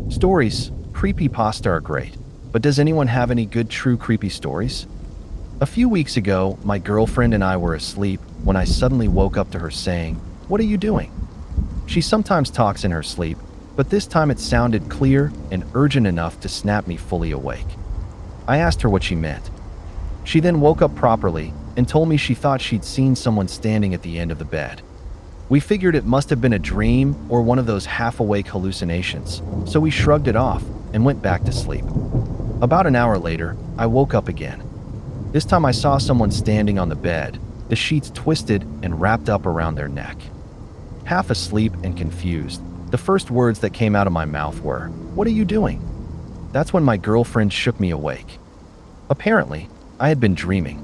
Stories, creepypasta are great, but does anyone have any good true creepy stories? A few weeks ago, my girlfriend and I were asleep when I suddenly woke up to her saying, "What are you doing?" She sometimes talks in her sleep, but this time it sounded clear and urgent enough to snap me fully awake. I asked her what she meant. She then woke up properly and told me she thought she'd seen someone standing at the end of the bed. We figured it must have been a dream or one of those half-awake hallucinations, so we shrugged it off and went back to sleep. About an hour later, I woke up again. This time I saw someone standing on the bed, the sheets twisted and wrapped up around their neck. Half asleep and confused, the first words that came out of my mouth were, "What are you doing?" That's when my girlfriend shook me awake. Apparently, I had been dreaming.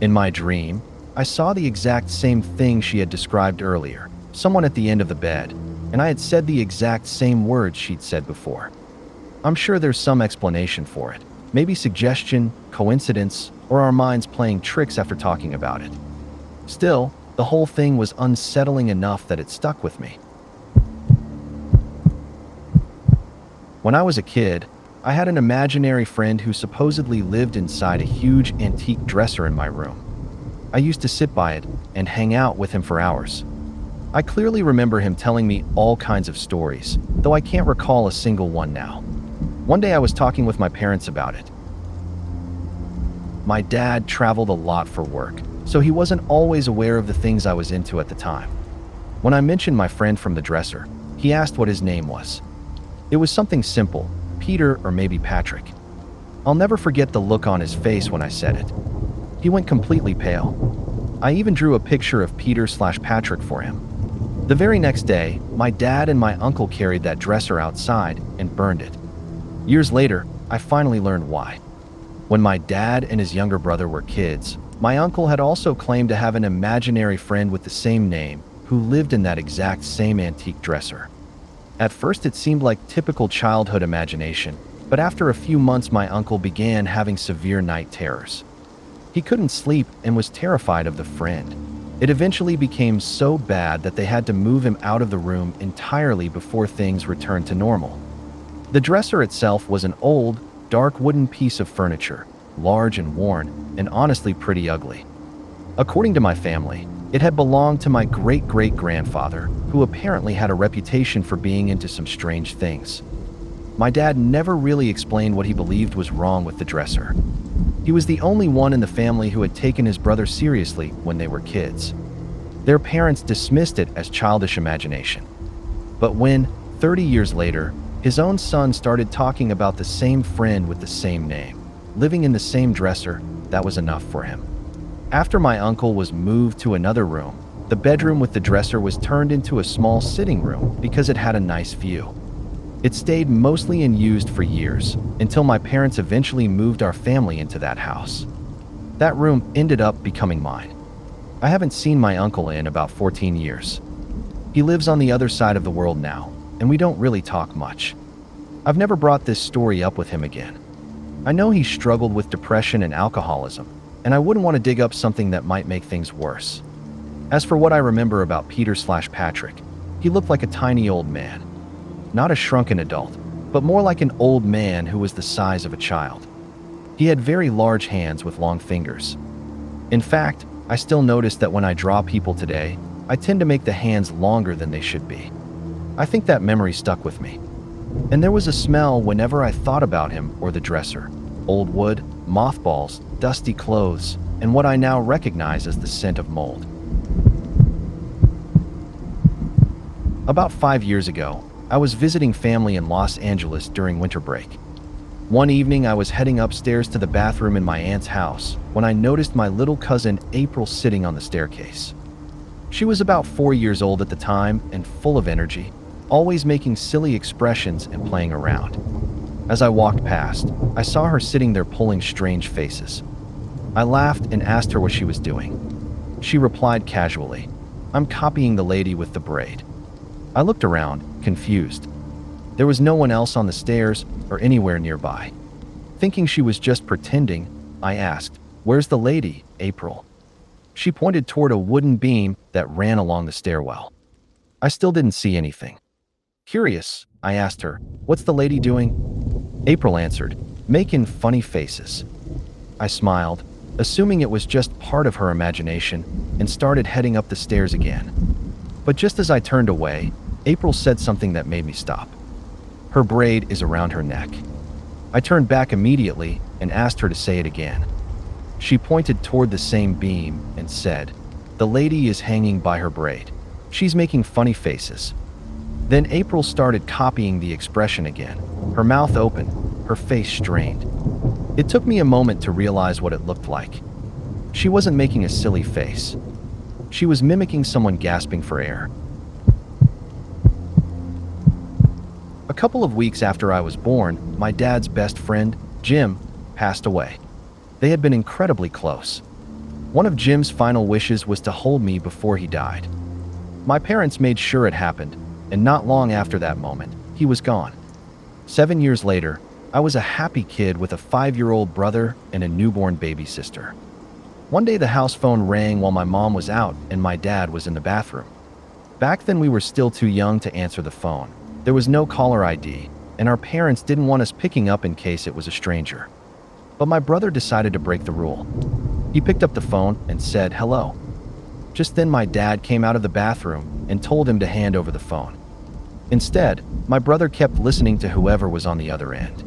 In my dream, I saw the exact same thing she had described earlier, someone at the end of the bed, and I had said the exact same words she'd said before. I'm sure there's some explanation for it, maybe suggestion, coincidence, or our minds playing tricks after talking about it. Still, the whole thing was unsettling enough that it stuck with me. When I was a kid, I had an imaginary friend who supposedly lived inside a huge antique dresser in my room. I used to sit by it and hang out with him for hours. I clearly remember him telling me all kinds of stories, though I can't recall a single one now. One day I was talking with my parents about it. My dad traveled a lot for work, so he wasn't always aware of the things I was into at the time. When I mentioned my friend from the dresser, he asked what his name was. It was something simple, Peter or maybe Patrick. I'll never forget the look on his face when I said it. He went completely pale. I even drew a picture of Peter/Patrick for him. The very next day, my dad and my uncle carried that dresser outside and burned it. Years later, I finally learned why. When my dad and his younger brother were kids, my uncle had also claimed to have an imaginary friend with the same name who lived in that exact same antique dresser. At first, it seemed like typical childhood imagination, but after a few months, my uncle began having severe night terrors. He couldn't sleep and was terrified of the friend. It eventually became so bad that they had to move him out of the room entirely before things returned to normal. The dresser itself was an old, dark wooden piece of furniture, large and worn, and honestly pretty ugly. According to my family, it had belonged to my great-great-grandfather, who apparently had a reputation for being into some strange things. My dad never really explained what he believed was wrong with the dresser. He was the only one in the family who had taken his brother seriously when they were kids. Their parents dismissed it as childish imagination. But when, 30 years later, his own son started talking about the same friend with the same name, living in the same dresser, that was enough for him. After my uncle was moved to another room, the bedroom with the dresser was turned into a small sitting room because it had a nice view. It stayed mostly unused for years, until my parents eventually moved our family into that house. That room ended up becoming mine. I haven't seen my uncle in about 14 years. He lives on the other side of the world now, and we don't really talk much. I've never brought this story up with him again. I know he struggled with depression and alcoholism, and I wouldn't want to dig up something that might make things worse. As for what I remember about Peter/Patrick, he looked like a tiny old man. Not a shrunken adult, but more like an old man who was the size of a child. He had very large hands with long fingers. In fact, I still notice that when I draw people today, I tend to make the hands longer than they should be. I think that memory stuck with me. And there was a smell whenever I thought about him or the dresser. Old wood, mothballs, dusty clothes, and what I now recognize as the scent of mold. About 5 years ago, I was visiting family in Los Angeles during winter break. One evening, I was heading upstairs to the bathroom in my aunt's house when I noticed my little cousin April sitting on the staircase. She was about 4 years old at the time and full of energy, always making silly expressions and playing around. As I walked past, I saw her sitting there pulling strange faces. I laughed and asked her what she was doing. She replied casually, "I'm copying the lady with the braid." I looked around, confused. There was no one else on the stairs or anywhere nearby. Thinking she was just pretending, I asked, "Where's the lady, April?" She pointed toward a wooden beam that ran along the stairwell. I still didn't see anything. Curious, I asked her, "What's the lady doing?" April answered, "Making funny faces." I smiled, assuming it was just part of her imagination, and started heading up the stairs again. But just as I turned away, April said something that made me stop. "Her braid is around her neck." I turned back immediately and asked her to say it again. She pointed toward the same beam and said, "The lady is hanging by her braid. She's making funny faces." Then April started copying the expression again, her mouth open, her face strained. It took me a moment to realize what it looked like. She wasn't making a silly face. She was mimicking someone gasping for air. A couple of weeks after I was born, my dad's best friend, Jim, passed away. They had been incredibly close. One of Jim's final wishes was to hold me before he died. My parents made sure it happened, and not long after that moment, he was gone. 7 years later, I was a happy kid with a 5-year-old brother and a newborn baby sister. One day the house phone rang while my mom was out and my dad was in the bathroom. Back then we were still too young to answer the phone. There was no caller ID, and our parents didn't want us picking up in case it was a stranger. But my brother decided to break the rule. He picked up the phone and said, "Hello." Just then my dad came out of the bathroom and told him to hand over the phone. Instead, my brother kept listening to whoever was on the other end.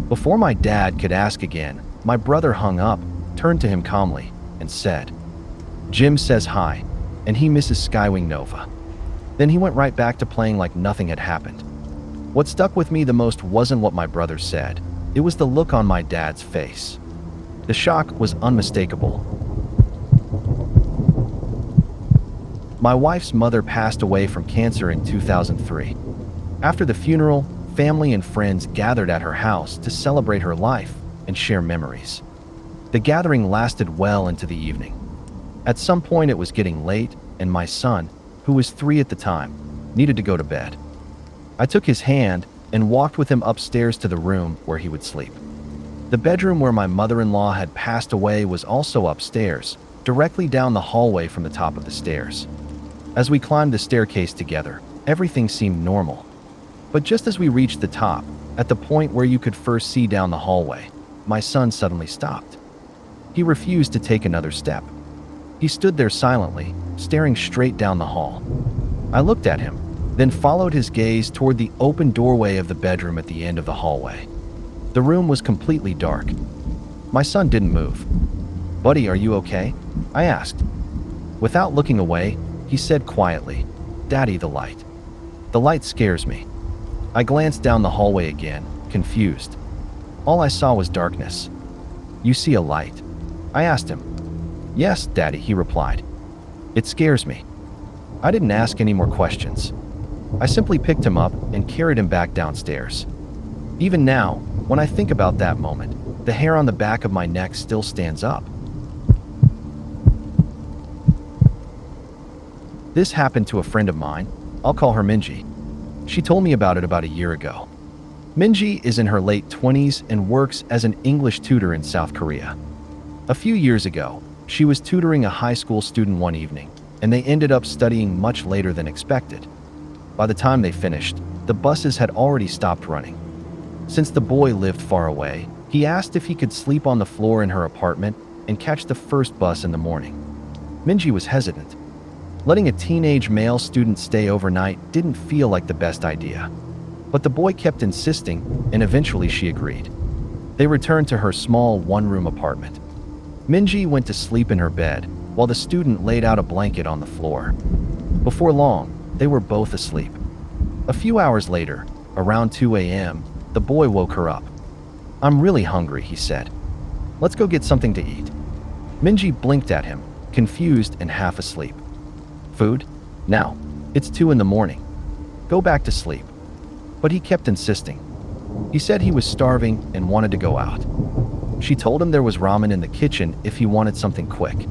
Before my dad could ask again, my brother hung up, turned to him calmly, and said, "Jim says hi, and he misses Skywing Nova." Then he went right back to playing like nothing had happened. What stuck with me the most wasn't what my brother said. It was the look on my dad's face. The shock was unmistakable. My wife's mother passed away from cancer in 2003. After the funeral, family and friends gathered at her house to celebrate her life and share memories. The gathering lasted well into the evening. At some point it was getting late, and my son, who was 3 at the time, needed to go to bed. I took his hand and walked with him upstairs to the room where he would sleep. The bedroom where my mother-in-law had passed away was also upstairs, directly down the hallway from the top of the stairs. As we climbed the staircase together, everything seemed normal. But just as we reached the top, at the point where you could first see down the hallway, my son suddenly stopped. He refused to take another step. He stood there silently, staring straight down the hall. I looked at him, then followed his gaze toward the open doorway of the bedroom at the end of the hallway. The room was completely dark. My son didn't move. "Buddy, are you okay?" I asked. Without looking away, he said quietly, "Daddy, the light. The light scares me." I glanced down the hallway again, confused. All I saw was darkness. "You see a light?" I asked him. "Yes, Daddy," he replied. "It scares me." I didn't ask any more questions. I simply picked him up and carried him back downstairs. Even now, when I think about that moment, the hair on the back of my neck still stands up. This happened to a friend of mine. I'll call her Minji. She told me about it about a year ago. Minji is in her late 20s and works as an English tutor in South Korea. A few years ago, she was tutoring a high school student one evening, and they ended up studying much later than expected. By the time they finished, the buses had already stopped running. Since the boy lived far away, he asked if he could sleep on the floor in her apartment and catch the first bus in the morning. Minji was hesitant. Letting a teenage male student stay overnight didn't feel like the best idea. But the boy kept insisting, and eventually she agreed. They returned to her small one-room apartment. Minji went to sleep in her bed, while the student laid out a blanket on the floor. Before long, they were both asleep. A few hours later, around 2 a.m., the boy woke her up. "I'm really hungry," he said. "Let's go get something to eat." Minji blinked at him, confused and half asleep. "Food? Now. It's 2 in the morning. Go back to sleep." But he kept insisting. He said he was starving and wanted to go out. She told him there was ramen in the kitchen if he wanted something quick.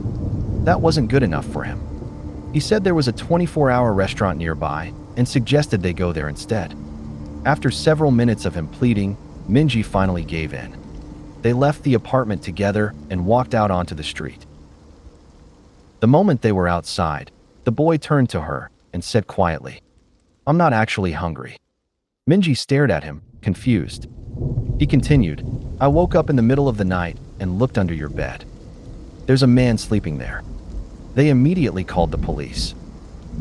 That wasn't good enough for him. He said there was a 24-hour restaurant nearby and suggested they go there instead. After several minutes of him pleading, Minji finally gave in. They left the apartment together and walked out onto the street. The moment they were outside, the boy turned to her and said quietly, "I'm not actually hungry." Minji stared at him, confused. He continued, I woke up in the middle of the night and looked under your bed. There's a man sleeping there. They immediately called the police.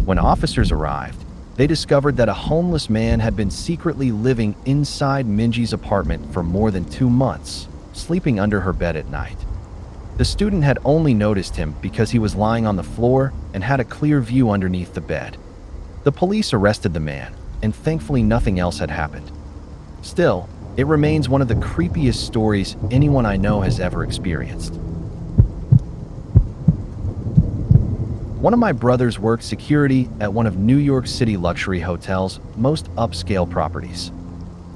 When officers arrived, they discovered that a homeless man had been secretly living inside Minji's apartment for more than 2 months, sleeping under her bed at night. The student had only noticed him because he was lying on the floor and had a clear view underneath the bed. The police arrested the man, and thankfully nothing else had happened. Still, it remains one of the creepiest stories anyone I know has ever experienced. One of my brothers worked security at one of New York City luxury hotels' most upscale properties.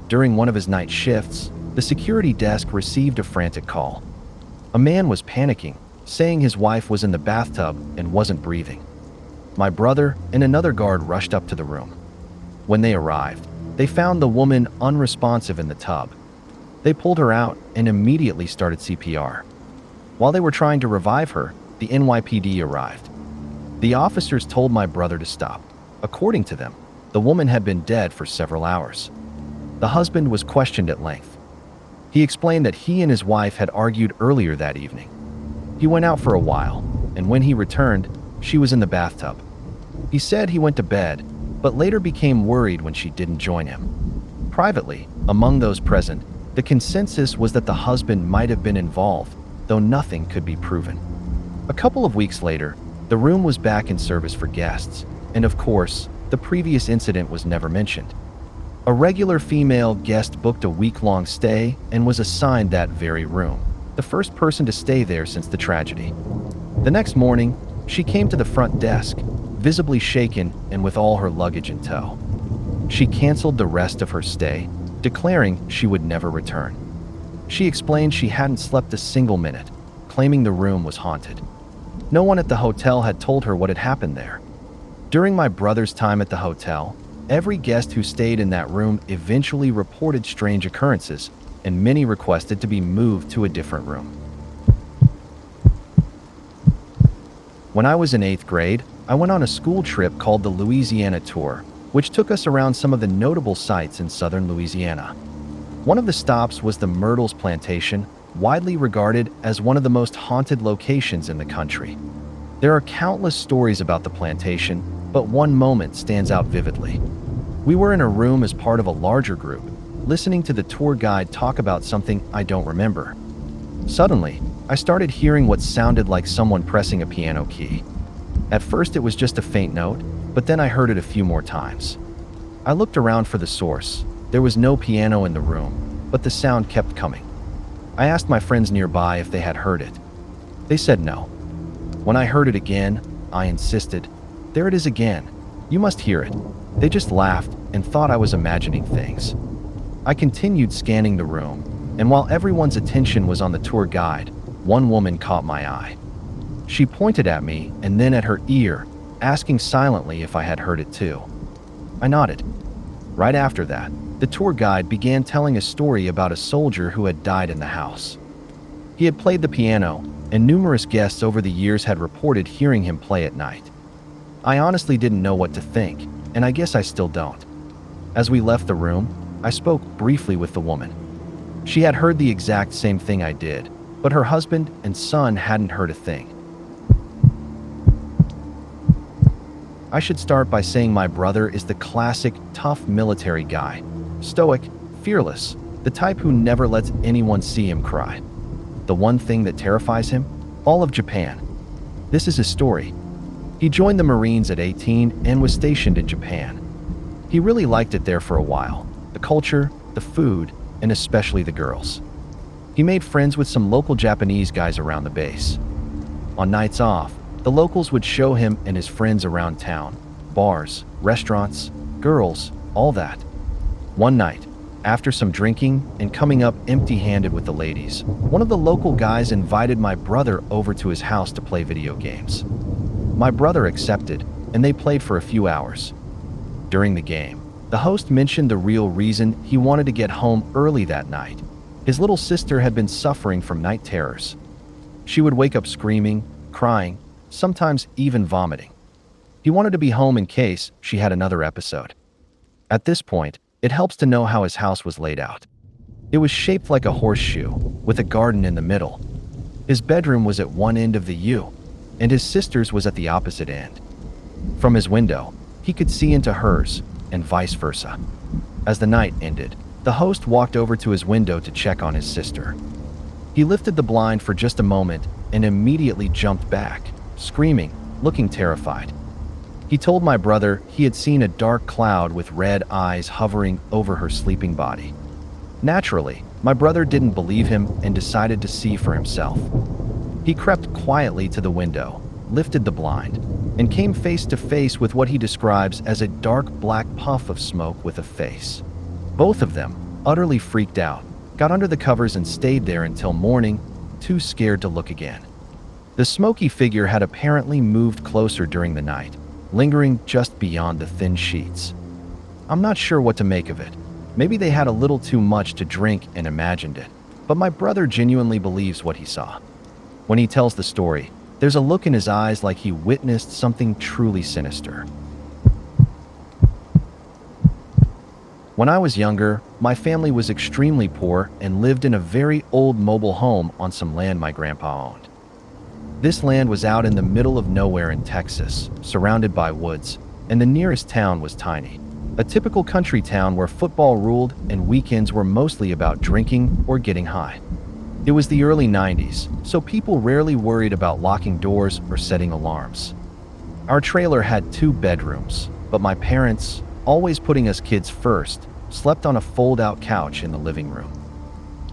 During one of his night shifts, the security desk received a frantic call. A man was panicking, saying his wife was in the bathtub and wasn't breathing. My brother and another guard rushed up to the room. When they arrived, they found the woman unresponsive in the tub. They pulled her out and immediately started CPR. While they were trying to revive her, the NYPD arrived. The officers told my brother to stop. According to them, the woman had been dead for several hours. The husband was questioned at length. He explained that he and his wife had argued earlier that evening. He went out for a while, and when he returned, she was in the bathtub. He said he went to bed, but later became worried when she didn't join him. Privately, among those present, the consensus was that the husband might have been involved, though nothing could be proven. A couple of weeks later, the room was back in service for guests, and of course, the previous incident was never mentioned. A regular female guest booked a week-long stay and was assigned that very room, the first person to stay there since the tragedy. The next morning, she came to the front desk, visibly shaken and with all her luggage in tow. She canceled the rest of her stay, declaring she would never return. She explained she hadn't slept a single minute, claiming the room was haunted. No one at the hotel had told her what had happened there. During my brother's time at the hotel, every guest who stayed in that room eventually reported strange occurrences, and many requested to be moved to a different room. When I was in 8th grade, I went on a school trip called the Louisiana Tour, which took us around some of the notable sites in southern Louisiana. One of the stops was the Myrtles Plantation, widely regarded as one of the most haunted locations in the country. There are countless stories about the plantation, but one moment stands out vividly. We were in a room as part of a larger group, listening to the tour guide talk about something I don't remember. Suddenly, I started hearing what sounded like someone pressing a piano key. At first it was just a faint note, but then I heard it a few more times. I looked around for the source. There was no piano in the room, but the sound kept coming. I asked my friends nearby if they had heard it. They said no. When I heard it again, I insisted, "There it is again. You must hear it." They just laughed and thought I was imagining things. I continued scanning the room, and while everyone's attention was on the tour guide, one woman caught my eye. She pointed at me and then at her ear, asking silently if I had heard it too. I nodded. Right after that, the tour guide began telling a story about a soldier who had died in the house. He had played the piano, and numerous guests over the years had reported hearing him play at night. I honestly didn't know what to think, and I guess I still don't. As we left the room, I spoke briefly with the woman. She had heard the exact same thing I did, but her husband and son hadn't heard a thing. I should start by saying my brother is the classic, tough military guy. Stoic, fearless, the type who never lets anyone see him cry. The one thing that terrifies him? All of Japan. This is his story. He joined the Marines at 18 and was stationed in Japan. He really liked it there for a while. The culture, the food, and especially the girls. He made friends with some local Japanese guys around the base. On nights off, the locals would show him and his friends around town. Bars, restaurants, girls, all that. One night, after some drinking and coming up empty-handed with the ladies, one of the local guys invited my brother over to his house to play video games. My brother accepted, and they played for a few hours. During the game, the host mentioned the real reason he wanted to get home early that night. His little sister had been suffering from night terrors. She would wake up screaming, crying, sometimes even vomiting. He wanted to be home in case she had another episode. At this point, It helps to know how his house was laid out. It was shaped like a horseshoe, with a garden in the middle. His bedroom was at one end of the U, and his sister's was at the opposite end. From his window, he could see into hers, and vice versa. As the night ended, the host walked over to his window to check on his sister. He lifted the blind for just a moment and immediately jumped back, screaming, looking terrified. He told my brother he had seen a dark cloud with red eyes hovering over her sleeping body. Naturally, my brother didn't believe him and decided to see for himself. He crept quietly to the window, lifted the blind, and came face to face with what he describes as a dark black puff of smoke with a face. Both of them, utterly freaked out, got under the covers and stayed there until morning, too scared to look again. The smoky figure had apparently moved closer during the night, lingering just beyond the thin sheets. I'm not sure what to make of it. Maybe they had a little too much to drink and imagined it, but my brother genuinely believes what he saw. When he tells the story, there's a look in his eyes like he witnessed something truly sinister. When I was younger, my family was extremely poor and lived in a very old mobile home on some land my grandpa owned. This land was out in the middle of nowhere in Texas, surrounded by woods, and the nearest town was tiny. A typical country town where football ruled and weekends were mostly about drinking or getting high. It was the early 90s, so people rarely worried about locking doors or setting alarms. Our trailer had 2 bedrooms, but my parents, always putting us kids first, slept on a fold-out couch in the living room.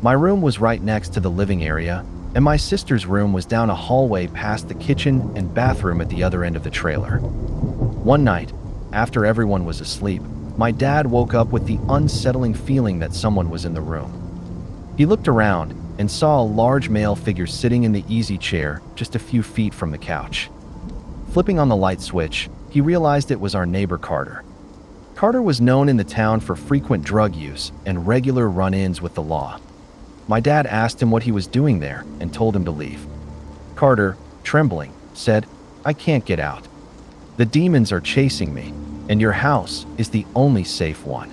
My room was right next to the living area, and my sister's room was down a hallway past the kitchen and bathroom at the other end of the trailer. One night, after everyone was asleep, my dad woke up with the unsettling feeling that someone was in the room. He looked around and saw a large male figure sitting in the easy chair just a few feet from the couch. Flipping on the light switch, he realized it was our neighbor Carter. Carter was known in the town for frequent drug use and regular run-ins with the law. My dad asked him what he was doing there and told him to leave. Carter, trembling, said, "I can't get out. The demons are chasing me, and your house is the only safe one."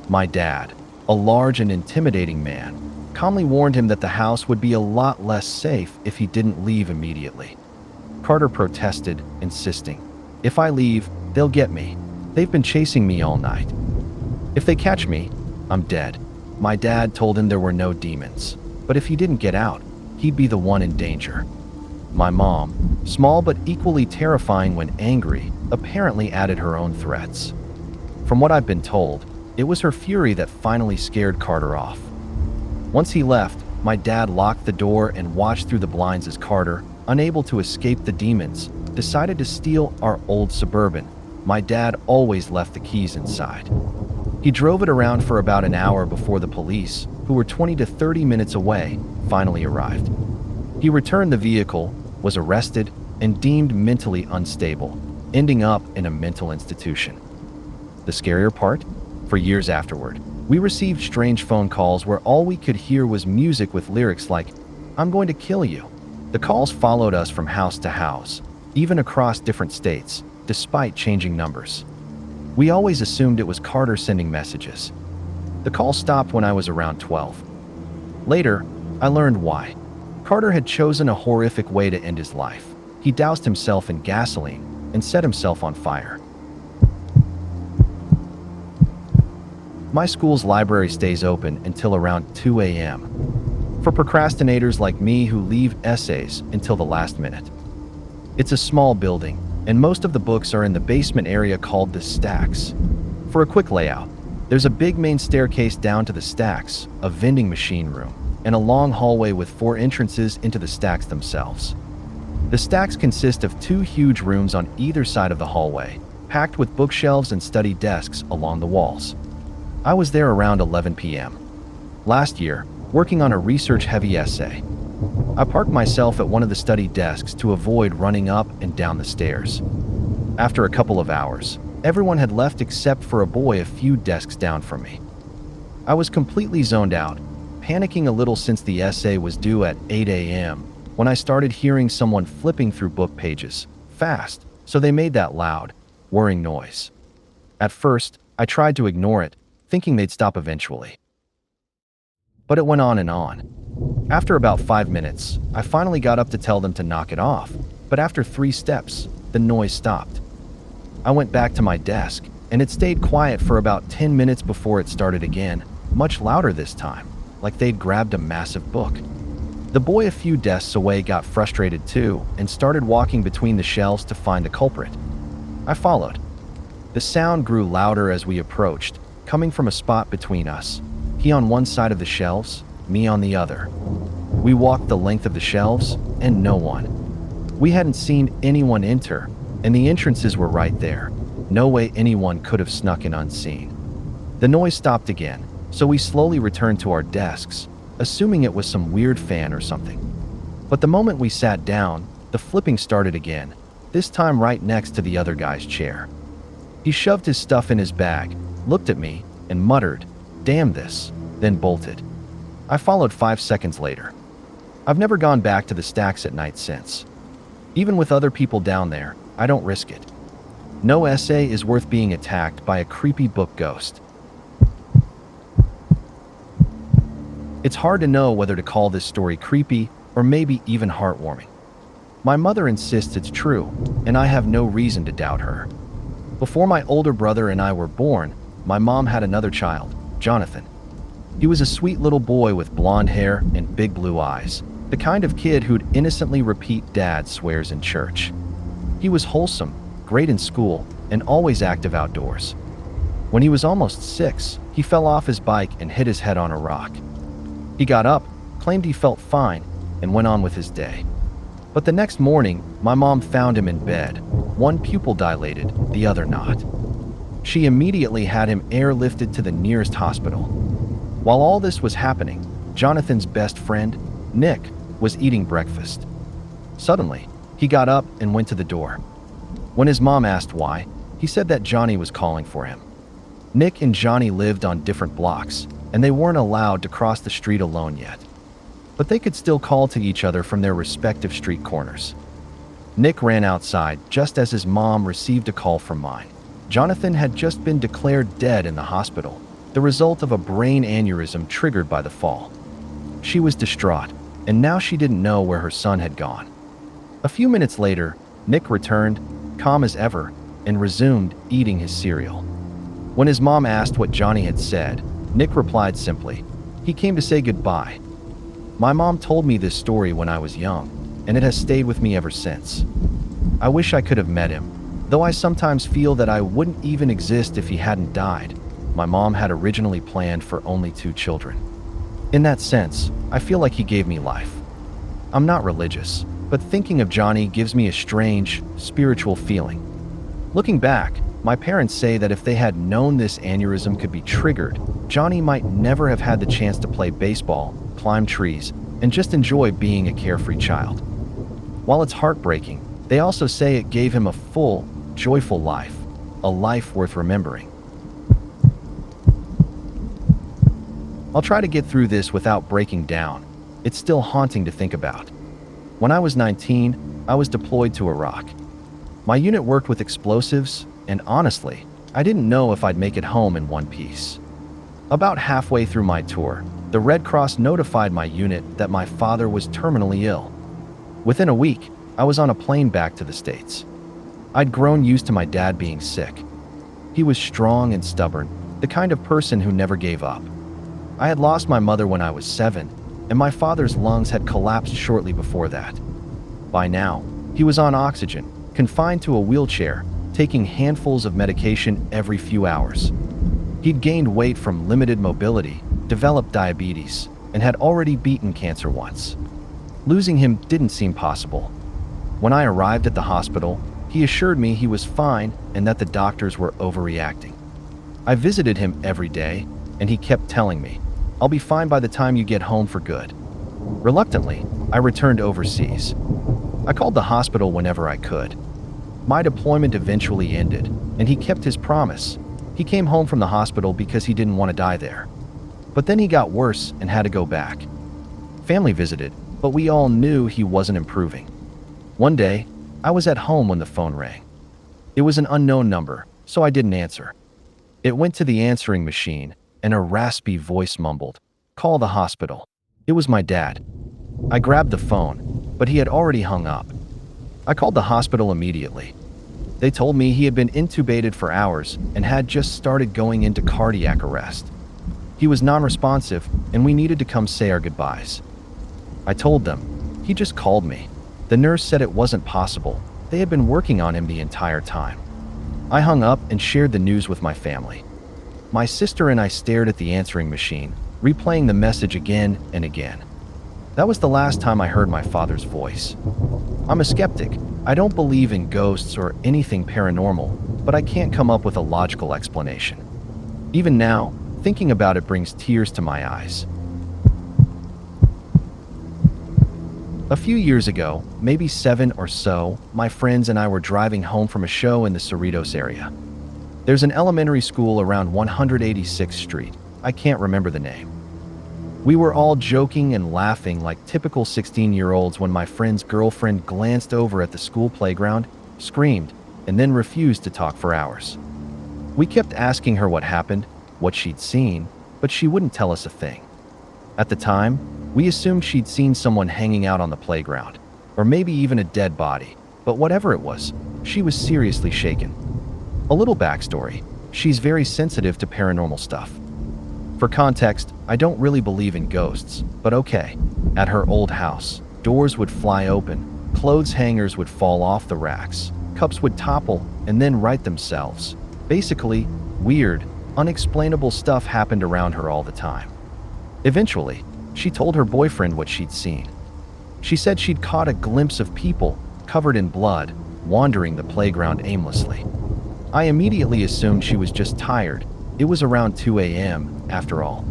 My dad, a large and intimidating man, calmly warned him that the house would be a lot less safe if he didn't leave immediately. Carter protested, insisting, "If I leave, they'll get me. They've been chasing me all night. If they catch me, I'm dead." My dad told him there were no demons, but if he didn't get out, he'd be the one in danger. My mom, small but equally terrifying when angry, apparently added her own threats. From what I've been told, it was her fury that finally scared Carter off. Once he left, my dad locked the door and watched through the blinds as Carter, unable to escape the demons, decided to steal our old Suburban. My dad always left the keys inside. He drove it around for about an hour before the police, who were 20 to 30 minutes away, finally arrived. He returned the vehicle, was arrested, and deemed mentally unstable, ending up in a mental institution. The scarier part? For years afterward, we received strange phone calls where all we could hear was music with lyrics like, "I'm going to kill you." The calls followed us from house to house, even across different states, despite changing numbers. We always assumed it was Carter sending messages. The call stopped when I was around 12. Later, I learned why. Carter had chosen a horrific way to end his life. He doused himself in gasoline and set himself on fire. My school's library stays open until around 2 a.m. for procrastinators like me who leave essays until the last minute. It's a small building, and most of the books are in the basement area called the stacks. For a quick layout, there's a big main staircase down to the stacks, a vending machine room, and a long hallway with 4 entrances into the stacks themselves. The stacks consist of 2 huge rooms on either side of the hallway, packed with bookshelves and study desks along the walls. I was there around 11 p.m. last year, working on a research-heavy essay. I parked myself at one of the study desks to avoid running up and down the stairs. After a couple of hours, everyone had left except for a boy a few desks down from me. I was completely zoned out, panicking a little since the essay was due at 8 a.m. when I started hearing someone flipping through book pages, fast, so they made that loud, whirring noise. At first, I tried to ignore it, thinking they'd stop eventually. But it went on and on. After about 5 minutes, I finally got up to tell them to knock it off, but after 3 steps, the noise stopped. I went back to my desk, and it stayed quiet for about 10 minutes before it started again, much louder this time, like they'd grabbed a massive book. The boy a few desks away got frustrated too and started walking between the shelves to find the culprit. I followed. The sound grew louder as we approached, coming from a spot between us. He on one side of the shelves, me on the other. We walked the length of the shelves, and no one. We hadn't seen anyone enter, and the entrances were right there. No way anyone could have snuck in unseen. The noise stopped again, so we slowly returned to our desks, assuming it was some weird fan or something. But the moment we sat down, the flipping started again, this time right next to the other guy's chair. He shoved his stuff in his bag, looked at me, and muttered, "Damn this," then bolted. I followed 5 seconds later. I've never gone back to the stacks at night since. Even with other people down there, I don't risk it. No essay is worth being attacked by a creepy book ghost. It's hard to know whether to call this story creepy or maybe even heartwarming. My mother insists it's true, and I have no reason to doubt her. Before my older brother and I were born, my mom had another child, Jonathan. He was a sweet little boy with blonde hair and big blue eyes, the kind of kid who'd innocently repeat dad swears in church. He was wholesome, great in school, and always active outdoors. When he was almost 6, he fell off his bike and hit his head on a rock. He got up, claimed he felt fine, and went on with his day. But the next morning, my mom found him in bed, one pupil dilated, the other not. She immediately had him airlifted to the nearest hospital. While all this was happening, Jonathan's best friend, Nick, was eating breakfast. Suddenly, he got up and went to the door. When his mom asked why, he said that Johnny was calling for him. Nick and Johnny lived on different blocks, and they weren't allowed to cross the street alone yet. But they could still call to each other from their respective street corners. Nick ran outside just as his mom received a call from mine. Jonathan had just been declared dead in the hospital, the result of a brain aneurysm triggered by the fall. She was distraught, and now she didn't know where her son had gone. A few minutes later, Nick returned, calm as ever, and resumed eating his cereal. When his mom asked what Johnny had said, Nick replied simply, "He came to say goodbye." My mom told me this story when I was young, and it has stayed with me ever since. I wish I could have met him, though I sometimes feel that I wouldn't even exist if he hadn't died. My mom had originally planned for only 2 children. In that sense, I feel like he gave me life. I'm not religious, but thinking of Johnny gives me a strange, spiritual feeling. Looking back, my parents say that if they had known this aneurysm could be triggered, Johnny might never have had the chance to play baseball, climb trees, and just enjoy being a carefree child. While it's heartbreaking, they also say it gave him a full, joyful life, a life worth remembering. I'll try to get through this without breaking down. It's still haunting to think about. When I was 19, I was deployed to Iraq. My unit worked with explosives, and honestly, I didn't know if I'd make it home in one piece. About halfway through my tour, the Red Cross notified my unit that my father was terminally ill. Within a week, I was on a plane back to the States. I'd grown used to my dad being sick. He was strong and stubborn, the kind of person who never gave up. I had lost my mother when I was 7, and my father's lungs had collapsed shortly before that. By now, he was on oxygen, confined to a wheelchair, taking handfuls of medication every few hours. He'd gained weight from limited mobility, developed diabetes, and had already beaten cancer once. Losing him didn't seem possible. When I arrived at the hospital, he assured me he was fine and that the doctors were overreacting. I visited him every day, and he kept telling me, "I'll be fine by the time you get home for good." Reluctantly, I returned overseas. I called the hospital whenever I could. My deployment eventually ended, and he kept his promise. He came home from the hospital because he didn't want to die there. But then he got worse and had to go back. Family visited, but we all knew he wasn't improving. One day, I was at home when the phone rang. It was an unknown number, so I didn't answer. It went to the answering machine, and a raspy voice mumbled, "Call the hospital." It was my dad. I grabbed the phone, but he had already hung up. I called the hospital immediately. They told me he had been intubated for hours and had just started going into cardiac arrest. He was non-responsive, and we needed to come say our goodbyes. I told them. He just called me. The nurse said it wasn't possible. They had been working on him the entire time. I hung up and shared the news with my family. My sister and I stared at the answering machine, replaying the message again and again. That was the last time I heard my father's voice. I'm a skeptic. I don't believe in ghosts or anything paranormal, but I can't come up with a logical explanation. Even now, thinking about it brings tears to my eyes. A few years ago, maybe 7 or so, my friends and I were driving home from a show in the Cerritos area. There's an elementary school around 186th Street. I can't remember the name. We were all joking and laughing like typical 16-year-olds when my friend's girlfriend glanced over at the school playground, screamed, and then refused to talk for hours. We kept asking her what happened, what she'd seen, but she wouldn't tell us a thing. At the time, we assumed she'd seen someone hanging out on the playground, or maybe even a dead body, but whatever it was, she was seriously shaken. A little backstory: she's very sensitive to paranormal stuff. For context, I don't really believe in ghosts, but okay. At her old house, doors would fly open, clothes hangers would fall off the racks, cups would topple and then right themselves. Basically, weird, unexplainable stuff happened around her all the time. Eventually, she told her boyfriend what she'd seen. She said she'd caught a glimpse of people, covered in blood, wandering the playground aimlessly. I immediately assumed she was just tired. It was around 2 a.m., after all.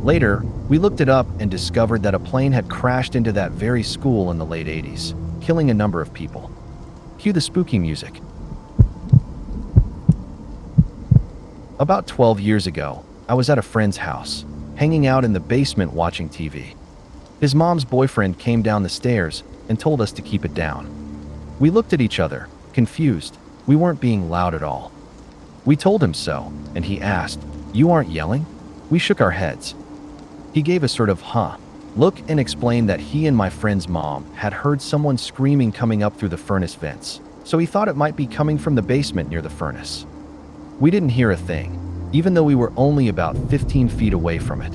Later, we looked it up and discovered that a plane had crashed into that very school in the late 80s, killing a number of people. Cue the spooky music. About 12 years ago, I was at a friend's house, hanging out in the basement watching TV. His mom's boyfriend came down the stairs and told us to keep it down. We looked at each other, confused. We weren't being loud at all. We told him so, and he asked, "You aren't yelling?" We shook our heads. He gave a sort of look and explained that he and my friend's mom had heard someone screaming coming up through the furnace vents, so he thought it might be coming from the basement near the furnace. We didn't hear a thing, even though we were only about 15 feet away from it.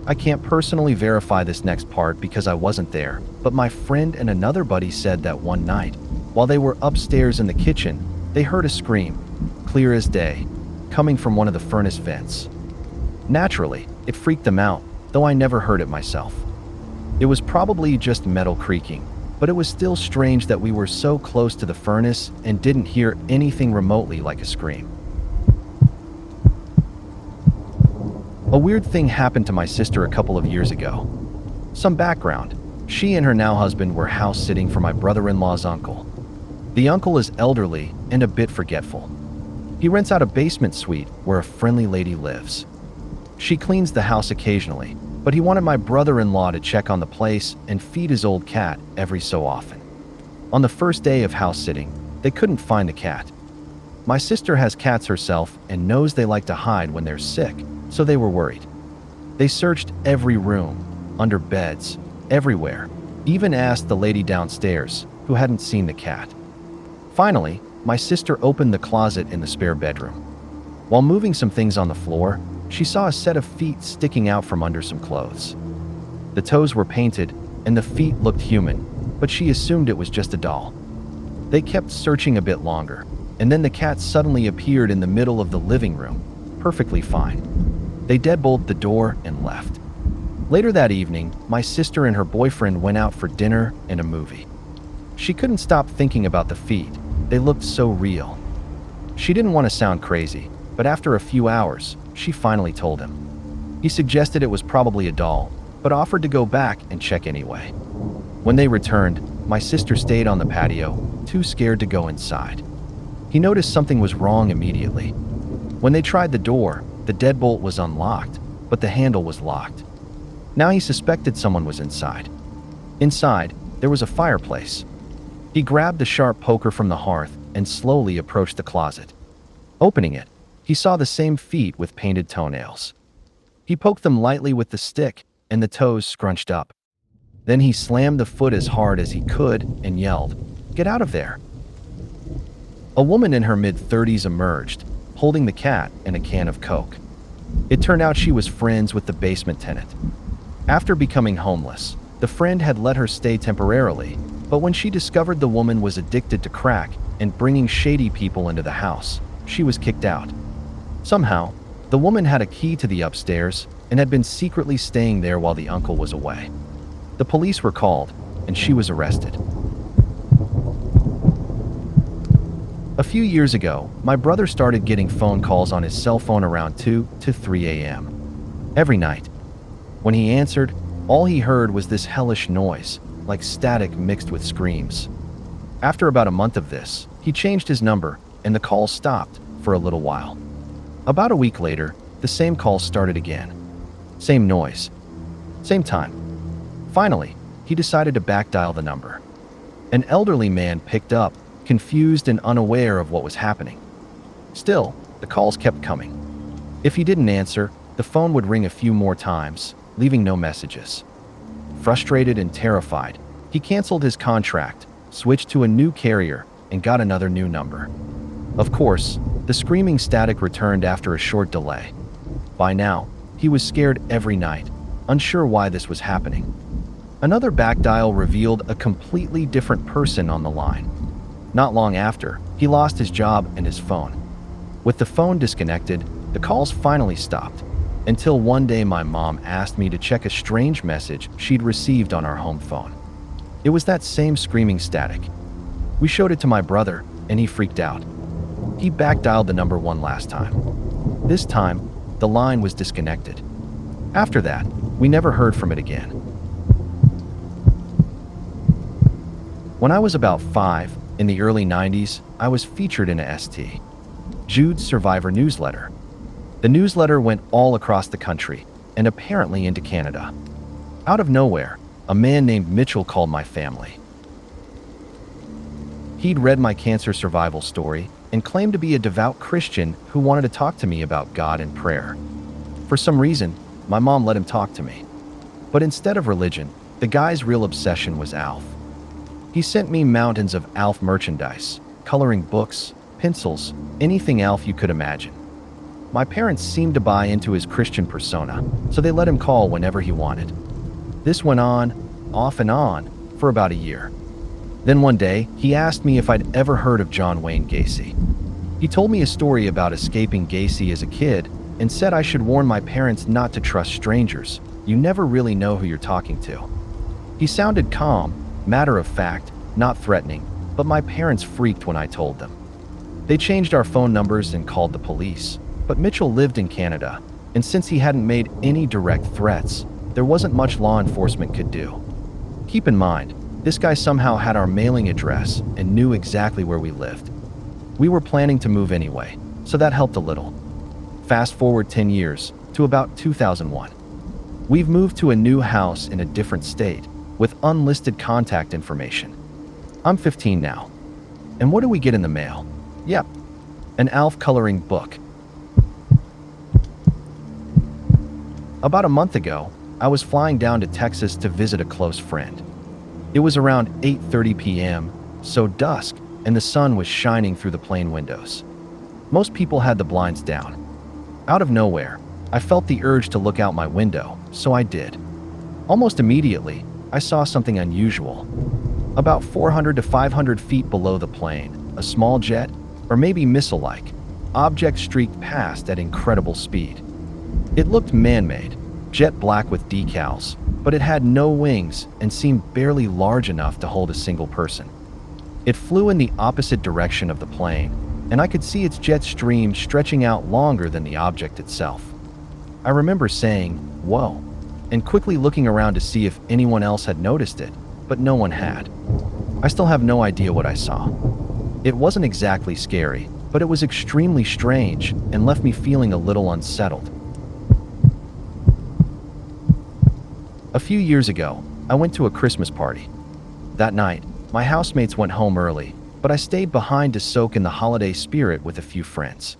I can't personally verify this next part because I wasn't there, but my friend and another buddy said that one night, while they were upstairs in the kitchen, they heard a scream, clear as day, coming from one of the furnace vents. Naturally, it freaked them out, though I never heard it myself. It was probably just metal creaking, but it was still strange that we were so close to the furnace and didn't hear anything remotely like a scream. A weird thing happened to my sister a couple of years ago. Some background: she and her now husband were house sitting for my brother-in-law's uncle. The uncle is elderly and a bit forgetful. He rents out a basement suite where a friendly lady lives. She cleans the house occasionally, but he wanted my brother-in-law to check on the place and feed his old cat every so often. On the first day of house sitting, they couldn't find the cat. My sister has cats herself and knows they like to hide when they're sick, so they were worried. They searched every room, under beds, everywhere, even asked the lady downstairs, who hadn't seen the cat. Finally, my sister opened the closet in the spare bedroom. While moving some things on the floor, she saw a set of feet sticking out from under some clothes. The toes were painted, and the feet looked human, but she assumed it was just a doll. They kept searching a bit longer, and then the cat suddenly appeared in the middle of the living room, perfectly fine. They deadbolted the door and left. Later that evening, my sister and her boyfriend went out for dinner and a movie. She couldn't stop thinking about the feet. They looked so real. She didn't want to sound crazy, but after a few hours, she finally told him. He suggested it was probably a doll, but offered to go back and check anyway. When they returned, my sister stayed on the patio, too scared to go inside. He noticed something was wrong immediately. When they tried the door, the deadbolt was unlocked, but the handle was locked. Now he suspected someone was inside. Inside, there was a fireplace. He grabbed the sharp poker from the hearth and slowly approached the closet. Opening it, he saw the same feet with painted toenails. He poked them lightly with the stick, and the toes scrunched up. Then he slammed the foot as hard as he could and yelled, "Get out of there!" A woman in her mid-30s emerged, holding the cat and a can of Coke. It turned out she was friends with the basement tenant. After becoming homeless, the friend had let her stay temporarily, but when she discovered the woman was addicted to crack and bringing shady people into the house, she was kicked out. Somehow, the woman had a key to the upstairs and had been secretly staying there while the uncle was away. The police were called, and she was arrested. A few years ago, my brother started getting phone calls on his cell phone around 2 to 3 a.m. every night. When he answered, all he heard was this hellish noise, like static mixed with screams. After about a month of this, he changed his number, and the calls stopped for a little while. About a week later, the same calls started again. Same noise. Same time. Finally, he decided to backdial the number. An elderly man picked up, confused and unaware of what was happening. Still, the calls kept coming. If he didn't answer, the phone would ring a few more times, leaving no messages. Frustrated and terrified, he canceled his contract, switched to a new carrier, and got another new number. Of course, the screaming static returned after a short delay. By now, he was scared every night, unsure why this was happening. Another backdial revealed a completely different person on the line. Not long after, he lost his job and his phone. With the phone disconnected, the calls finally stopped, until one day my mom asked me to check a strange message she'd received on our home phone. It was that same screaming static. We showed it to my brother, and he freaked out. He backdialed the number one last time. This time, the line was disconnected. After that, we never heard from it again. When I was about 5, in the early 90s, I was featured in a St. Jude's Survivor newsletter. The newsletter went all across the country, and apparently into Canada. Out of nowhere, a man named Mitchell called my family. He'd read my cancer survival story and claimed to be a devout Christian who wanted to talk to me about God and prayer. For some reason, my mom let him talk to me. But instead of religion, the guy's real obsession was ALF. He sent me mountains of ALF merchandise, coloring books, pencils, anything ALF you could imagine. My parents seemed to buy into his Christian persona, so they let him call whenever he wanted. This went on, off and on, for about a year. Then one day, he asked me if I'd ever heard of John Wayne Gacy. He told me a story about escaping Gacy as a kid and said I should warn my parents not to trust strangers. You never really know who you're talking to. He sounded calm, matter of fact, not threatening, but my parents freaked when I told them. They changed our phone numbers and called the police, but Mitchell lived in Canada, and since he hadn't made any direct threats, there wasn't much law enforcement could do. Keep in mind, this guy somehow had our mailing address and knew exactly where we lived. We were planning to move anyway, so that helped a little. Fast forward 10 years, to about 2001. We've moved to a new house in a different state, with unlisted contact information. I'm 15 now. And what do we get in the mail? Yep, an ALF coloring book. About a month ago, I was flying down to Texas to visit a close friend. It was around 8:30 p.m., so dusk, and the sun was shining through the plane windows. Most people had the blinds down. Out of nowhere, I felt the urge to look out my window, so I did. Almost immediately, I saw something unusual. About 400 to 500 feet below the plane, a small jet, or maybe missile-like, object streaked past at incredible speed. It looked man-made, jet black with decals, but it had no wings and seemed barely large enough to hold a single person. It flew in the opposite direction of the plane, and I could see its jet stream stretching out longer than the object itself. I remember saying, "Whoa," and quickly looking around to see if anyone else had noticed it, but no one had. I still have no idea what I saw. It wasn't exactly scary, but it was extremely strange and left me feeling a little unsettled. A few years ago, I went to a Christmas party. That night, my housemates went home early, but I stayed behind to soak in the holiday spirit with a few friends.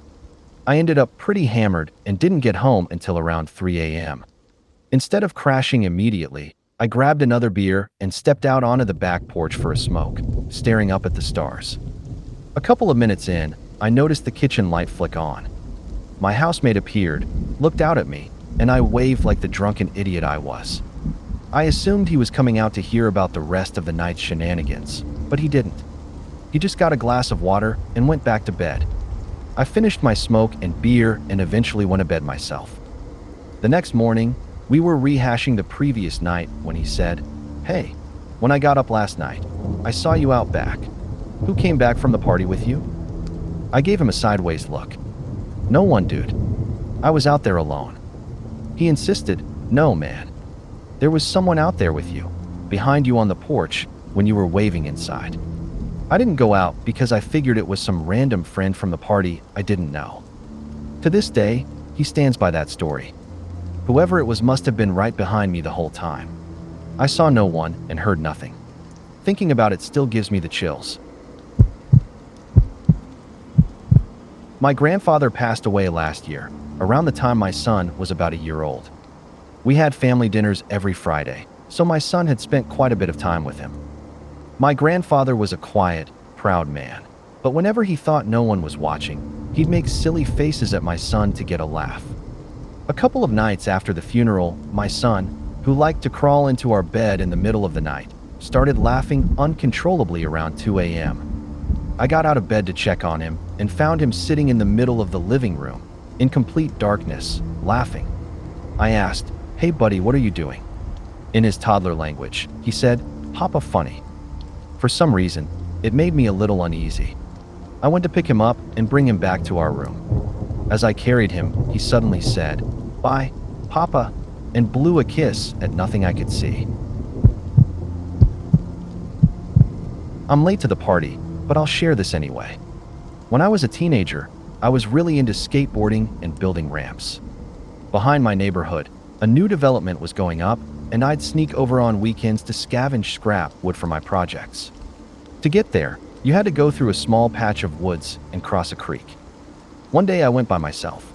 I ended up pretty hammered and didn't get home until around 3 a.m. Instead of crashing immediately, I grabbed another beer and stepped out onto the back porch for a smoke, staring up at the stars. A couple of minutes in, I noticed the kitchen light flick on. My housemate appeared, looked out at me, and I waved like the drunken idiot I was. I assumed he was coming out to hear about the rest of the night's shenanigans, but he didn't. He just got a glass of water and went back to bed. I finished my smoke and beer and eventually went to bed myself. The next morning, we were rehashing the previous night when he said, "Hey, when I got up last night, I saw you out back. Who came back from the party with you?" I gave him a sideways look. "No one, dude. I was out there alone." He insisted, "No, man. There was someone out there with you, behind you on the porch, when you were waving inside." I didn't go out because I figured it was some random friend from the party I didn't know. To this day, he stands by that story. Whoever it was must have been right behind me the whole time. I saw no one and heard nothing. Thinking about it still gives me the chills. My grandfather passed away last year, around the time my son was about a year old. We had family dinners every Friday, so my son had spent quite a bit of time with him. My grandfather was a quiet, proud man, but whenever he thought no one was watching, he'd make silly faces at my son to get a laugh. A couple of nights after the funeral, my son, who liked to crawl into our bed in the middle of the night, started laughing uncontrollably around 2 a.m. I got out of bed to check on him and found him sitting in the middle of the living room, in complete darkness, laughing. I asked, "Hey buddy, what are you doing?" In his toddler language, he said, "Papa funny." For some reason, it made me a little uneasy. I went to pick him up and bring him back to our room. As I carried him, he suddenly said, "Bye, Papa," and blew a kiss at nothing I could see. I'm late to the party, but I'll share this anyway. When I was a teenager, I was really into skateboarding and building ramps. Behind my neighborhood, a new development was going up, and I'd sneak over on weekends to scavenge scrap wood for my projects. To get there, you had to go through a small patch of woods and cross a creek. One day I went by myself.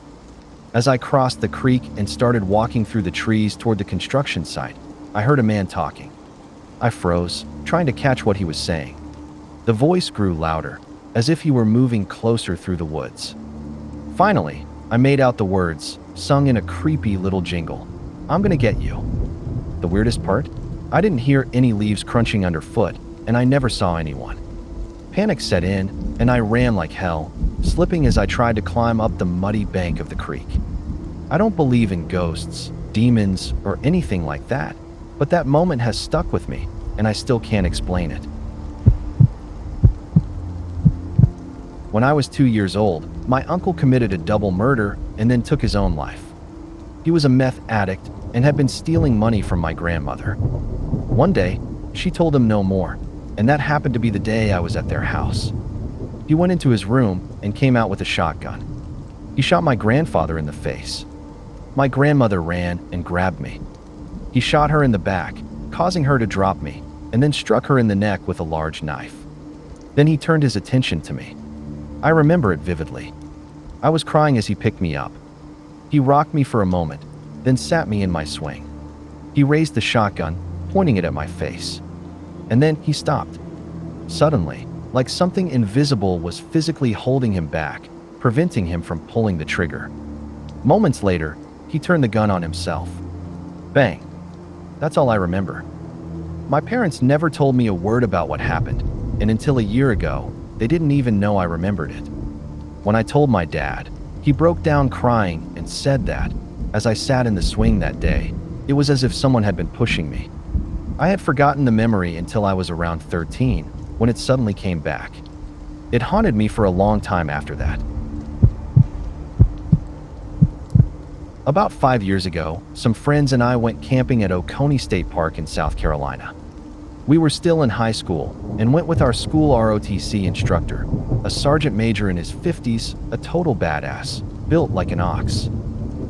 As I crossed the creek and started walking through the trees toward the construction site, I heard a man talking. I froze, trying to catch what he was saying. The voice grew louder, as if he were moving closer through the woods. Finally, I made out the words, sung in a creepy little jingle, "I'm gonna get you." The weirdest part? I didn't hear any leaves crunching underfoot, and I never saw anyone. Panic set in, and I ran like hell, slipping as I tried to climb up the muddy bank of the creek. I don't believe in ghosts, demons, or anything like that, but that moment has stuck with me, and I still can't explain it. When I was 2 years old, my uncle committed a double murder and then took his own life. He was a meth addict and had been stealing money from my grandmother. One day, she told him no more, and that happened to be the day I was at their house. He went into his room and came out with a shotgun. He shot my grandfather in the face. My grandmother ran and grabbed me. He shot her in the back, causing her to drop me, and then struck her in the neck with a large knife. Then he turned his attention to me. I remember it vividly. I was crying as he picked me up. He rocked me for a moment, then sat me in my swing. He raised the shotgun, pointing it at my face. And then he stopped. Suddenly, like something invisible was physically holding him back, preventing him from pulling the trigger. Moments later, he turned the gun on himself. Bang. That's all I remember. My parents never told me a word about what happened, and until a year ago, they didn't even know I remembered it. When I told my dad, he broke down crying and said that, as I sat in the swing that day, it was as if someone had been pushing me. I had forgotten the memory until I was around 13, when it suddenly came back. It haunted me for a long time after that. About 5 years ago, some friends and I went camping at Oconee State Park in South Carolina. We were still in high school and went with our school ROTC instructor, a sergeant major in his 50s, a total badass, built like an ox.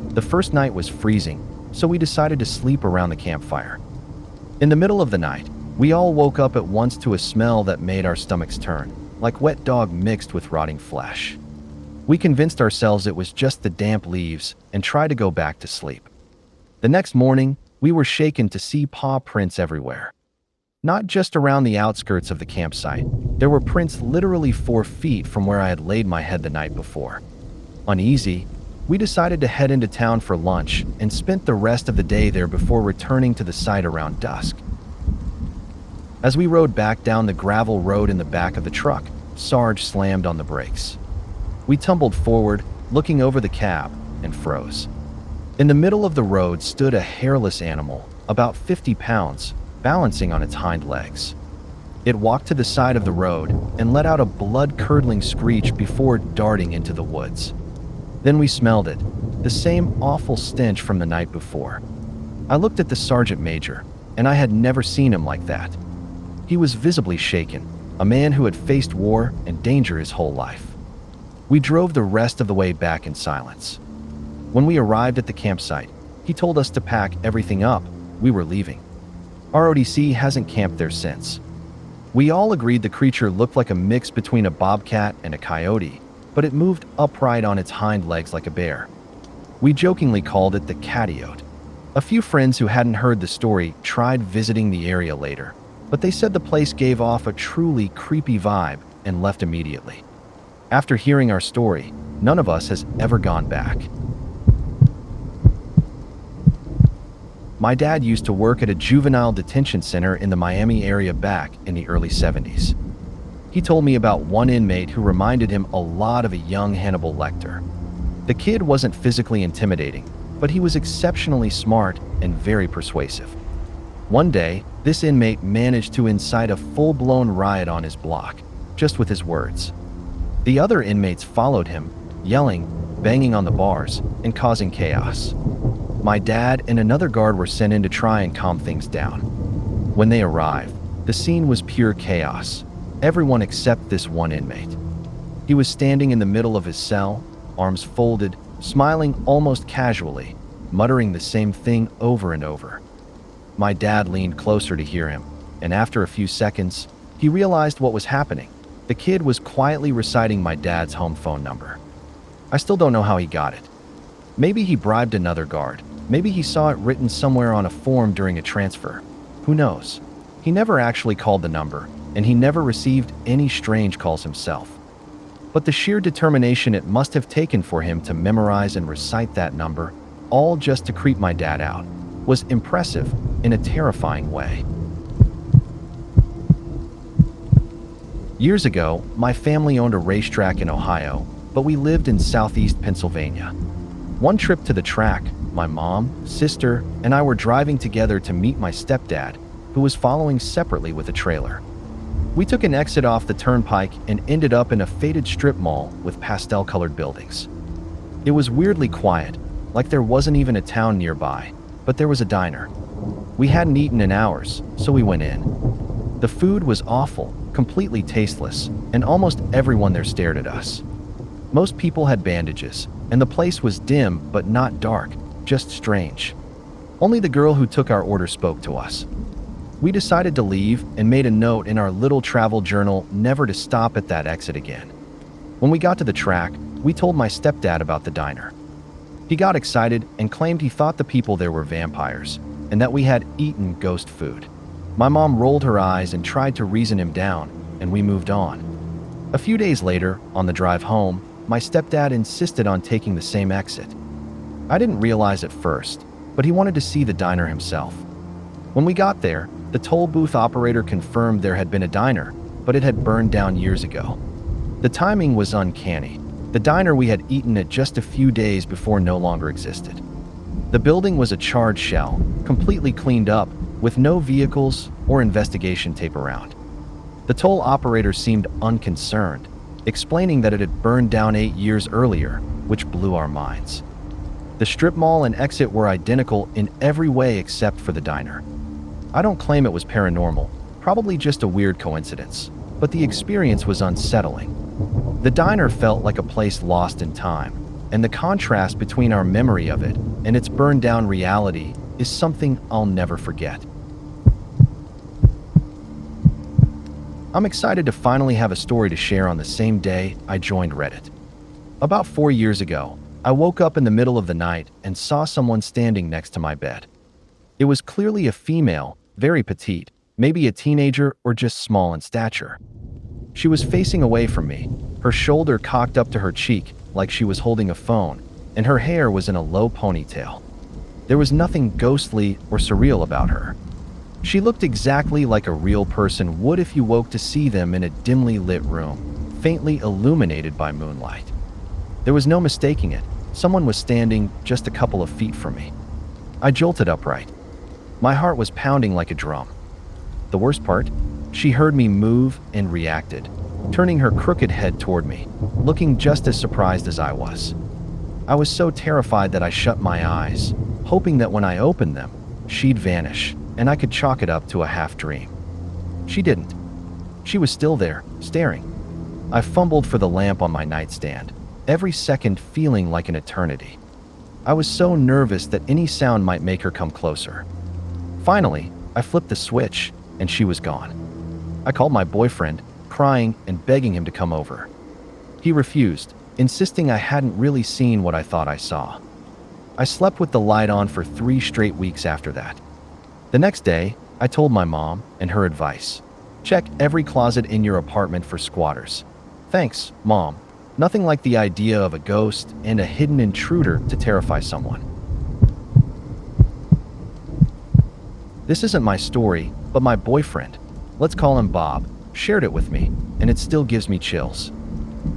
The first night was freezing, so we decided to sleep around the campfire. In the middle of the night, we all woke up at once to a smell that made our stomachs turn, like wet dog mixed with rotting flesh. We convinced ourselves it was just the damp leaves and tried to go back to sleep. The next morning, we were shaken to see paw prints everywhere. Not just around the outskirts of the campsite, there were prints literally 4 feet from where I had laid my head the night before. Uneasy, we decided to head into town for lunch and spent the rest of the day there before returning to the site around dusk. As we rode back down the gravel road in the back of the truck, Sarge slammed on the brakes. We tumbled forward, looking over the cab, and froze. In the middle of the road stood a hairless animal, about 50 pounds, balancing on its hind legs. It walked to the side of the road and let out a blood-curdling screech before darting into the woods. Then we smelled it, the same awful stench from the night before. I looked at the sergeant major, and I had never seen him like that. He was visibly shaken, a man who had faced war and danger his whole life. We drove the rest of the way back in silence. When we arrived at the campsite, he told us to pack everything up. We were leaving. ROTC hasn't camped there since. We all agreed the creature looked like a mix between a bobcat and a coyote, but it moved upright on its hind legs like a bear. We jokingly called it the catiote. A few friends who hadn't heard the story tried visiting the area later, but they said the place gave off a truly creepy vibe and left immediately. After hearing our story, none of us has ever gone back. My dad used to work at a juvenile detention center in the Miami area back in the early 70s. He told me about one inmate who reminded him a lot of a young Hannibal Lecter. The kid wasn't physically intimidating, but he was exceptionally smart and very persuasive. One day, this inmate managed to incite a full-blown riot on his block, just with his words. The other inmates followed him, yelling, banging on the bars, and causing chaos. My dad and another guard were sent in to try and calm things down. When they arrived, the scene was pure chaos. Everyone except this one inmate. He was standing in the middle of his cell, arms folded, smiling almost casually, muttering the same thing over and over. My dad leaned closer to hear him, and after a few seconds, he realized what was happening. The kid was quietly reciting my dad's home phone number. I still don't know how he got it. Maybe he bribed another guard. Maybe he saw it written somewhere on a form during a transfer. Who knows? He never actually called the number, and he never received any strange calls himself. But the sheer determination it must have taken for him to memorize and recite that number, all just to creep my dad out, was impressive in a terrifying way. Years ago, my family owned a racetrack in Ohio, but we lived in southeast Pennsylvania. One trip to the track, my mom, sister, and I were driving together to meet my stepdad, who was following separately with a trailer. We took an exit off the turnpike and ended up in a faded strip mall with pastel-colored buildings. It was weirdly quiet, like there wasn't even a town nearby, but there was a diner. We hadn't eaten in hours, so we went in. The food was awful, completely tasteless, and almost everyone there stared at us. Most people had bandages, and the place was dim but not dark, just strange. Only the girl who took our order spoke to us. We decided to leave and made a note in our little travel journal never to stop at that exit again. When we got to the track, we told my stepdad about the diner. He got excited and claimed he thought the people there were vampires and that we had eaten ghost food. My mom rolled her eyes and tried to reason him down, and we moved on. A few days later, on the drive home, my stepdad insisted on taking the same exit. I didn't realize at first, but he wanted to see the diner himself. When we got there, the toll booth operator confirmed there had been a diner, but it had burned down years ago. The timing was uncanny. The diner we had eaten at just a few days before no longer existed. The building was a charred shell, completely cleaned up, with no vehicles or investigation tape around. The toll operator seemed unconcerned, explaining that it had burned down 8 years earlier, which blew our minds. The strip mall and exit were identical in every way except for the diner. I don't claim it was paranormal, probably just a weird coincidence, but the experience was unsettling. The diner felt like a place lost in time, and the contrast between our memory of it and its burned-down reality is something I'll never forget. I'm excited to finally have a story to share on the same day I joined Reddit. About 4 years ago, I woke up in the middle of the night and saw someone standing next to my bed. It was clearly a female, very petite, maybe a teenager or just small in stature. She was facing away from me, her shoulder cocked up to her cheek like she was holding a phone, and her hair was in a low ponytail. There was nothing ghostly or surreal about her. She looked exactly like a real person would if you woke to see them in a dimly lit room, faintly illuminated by moonlight. There was no mistaking it. Someone was standing just a couple of feet from me. I jolted upright. My heart was pounding like a drum. The worst part? She heard me move and reacted, turning her crooked head toward me, looking just as surprised as I was. I was so terrified that I shut my eyes, hoping that when I opened them, she'd vanish, and I could chalk it up to a half-dream. She didn't. She was still there, staring. I fumbled for the lamp on my nightstand, every second feeling like an eternity. I was so nervous that any sound might make her come closer. Finally, I flipped the switch, and she was gone. I called my boyfriend, crying and begging him to come over. He refused, insisting I hadn't really seen what I thought I saw. I slept with the light on for 3 straight weeks after that. The next day, I told my mom, and her advice: check every closet in your apartment for squatters. Thanks, Mom. Nothing like the idea of a ghost and a hidden intruder to terrify someone. This isn't my story, but my boyfriend, let's call him Bob, shared it with me, and it still gives me chills.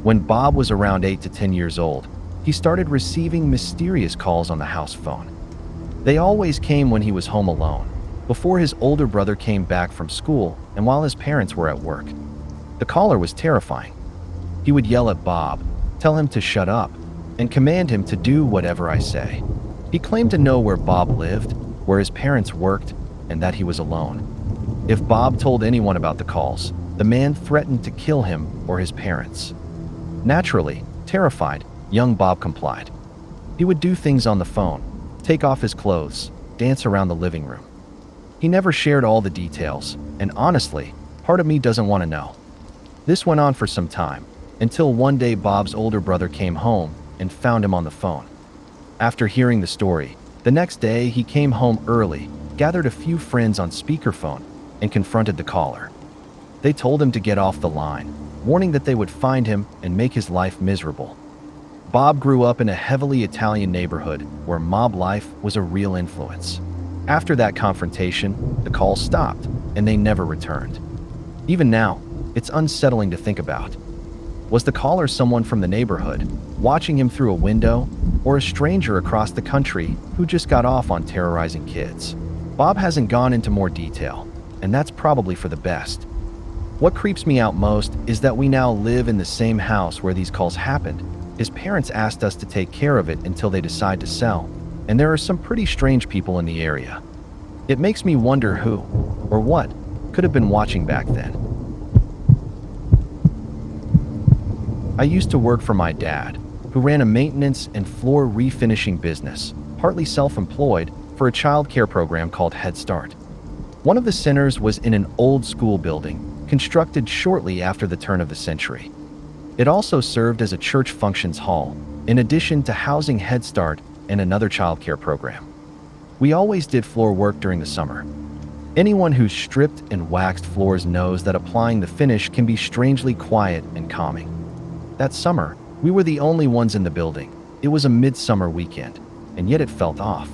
When Bob was around 8 to 10 years old, he started receiving mysterious calls on the house phone. They always came when he was home alone, before his older brother came back from school and while his parents were at work. The caller was terrifying. He would yell at Bob, tell him to shut up, and command him to do whatever I say. He claimed to know where Bob lived, where his parents worked, and that he was alone. If Bob told anyone about the calls, the man threatened to kill him or his parents. Naturally, terrified, young Bob complied. He would do things on the phone, take off his clothes, dance around the living room. He never shared all the details, and honestly, part of me doesn't want to know. This went on for some time, until one day Bob's older brother came home and found him on the phone. After hearing the story, the next day he came home early, gathered a few friends on speakerphone, and confronted the caller. They told him to get off the line, warning that they would find him and make his life miserable. Bob grew up in a heavily Italian neighborhood where mob life was a real influence. After that confrontation, the calls stopped, and they never returned. Even now, it's unsettling to think about. Was the caller someone from the neighborhood, watching him through a window, or a stranger across the country who just got off on terrorizing kids? Bob hasn't gone into more detail, and that's probably for the best. What creeps me out most is that we now live in the same house where these calls happened. His parents asked us to take care of it until they decide to sell, and there are some pretty strange people in the area. It makes me wonder who, or what, could have been watching back then. I used to work for my dad, who ran a maintenance and floor refinishing business, partly self-employed, for a child care program called Head Start. One of the centers was in an old school building, constructed shortly after the turn of the century. It also served as a church functions hall, in addition to housing Head Start and another child care program. We always did floor work during the summer. Anyone who's stripped and waxed floors knows that applying the finish can be strangely quiet and calming. That summer, we were the only ones in the building. It was a midsummer weekend, and yet it felt off.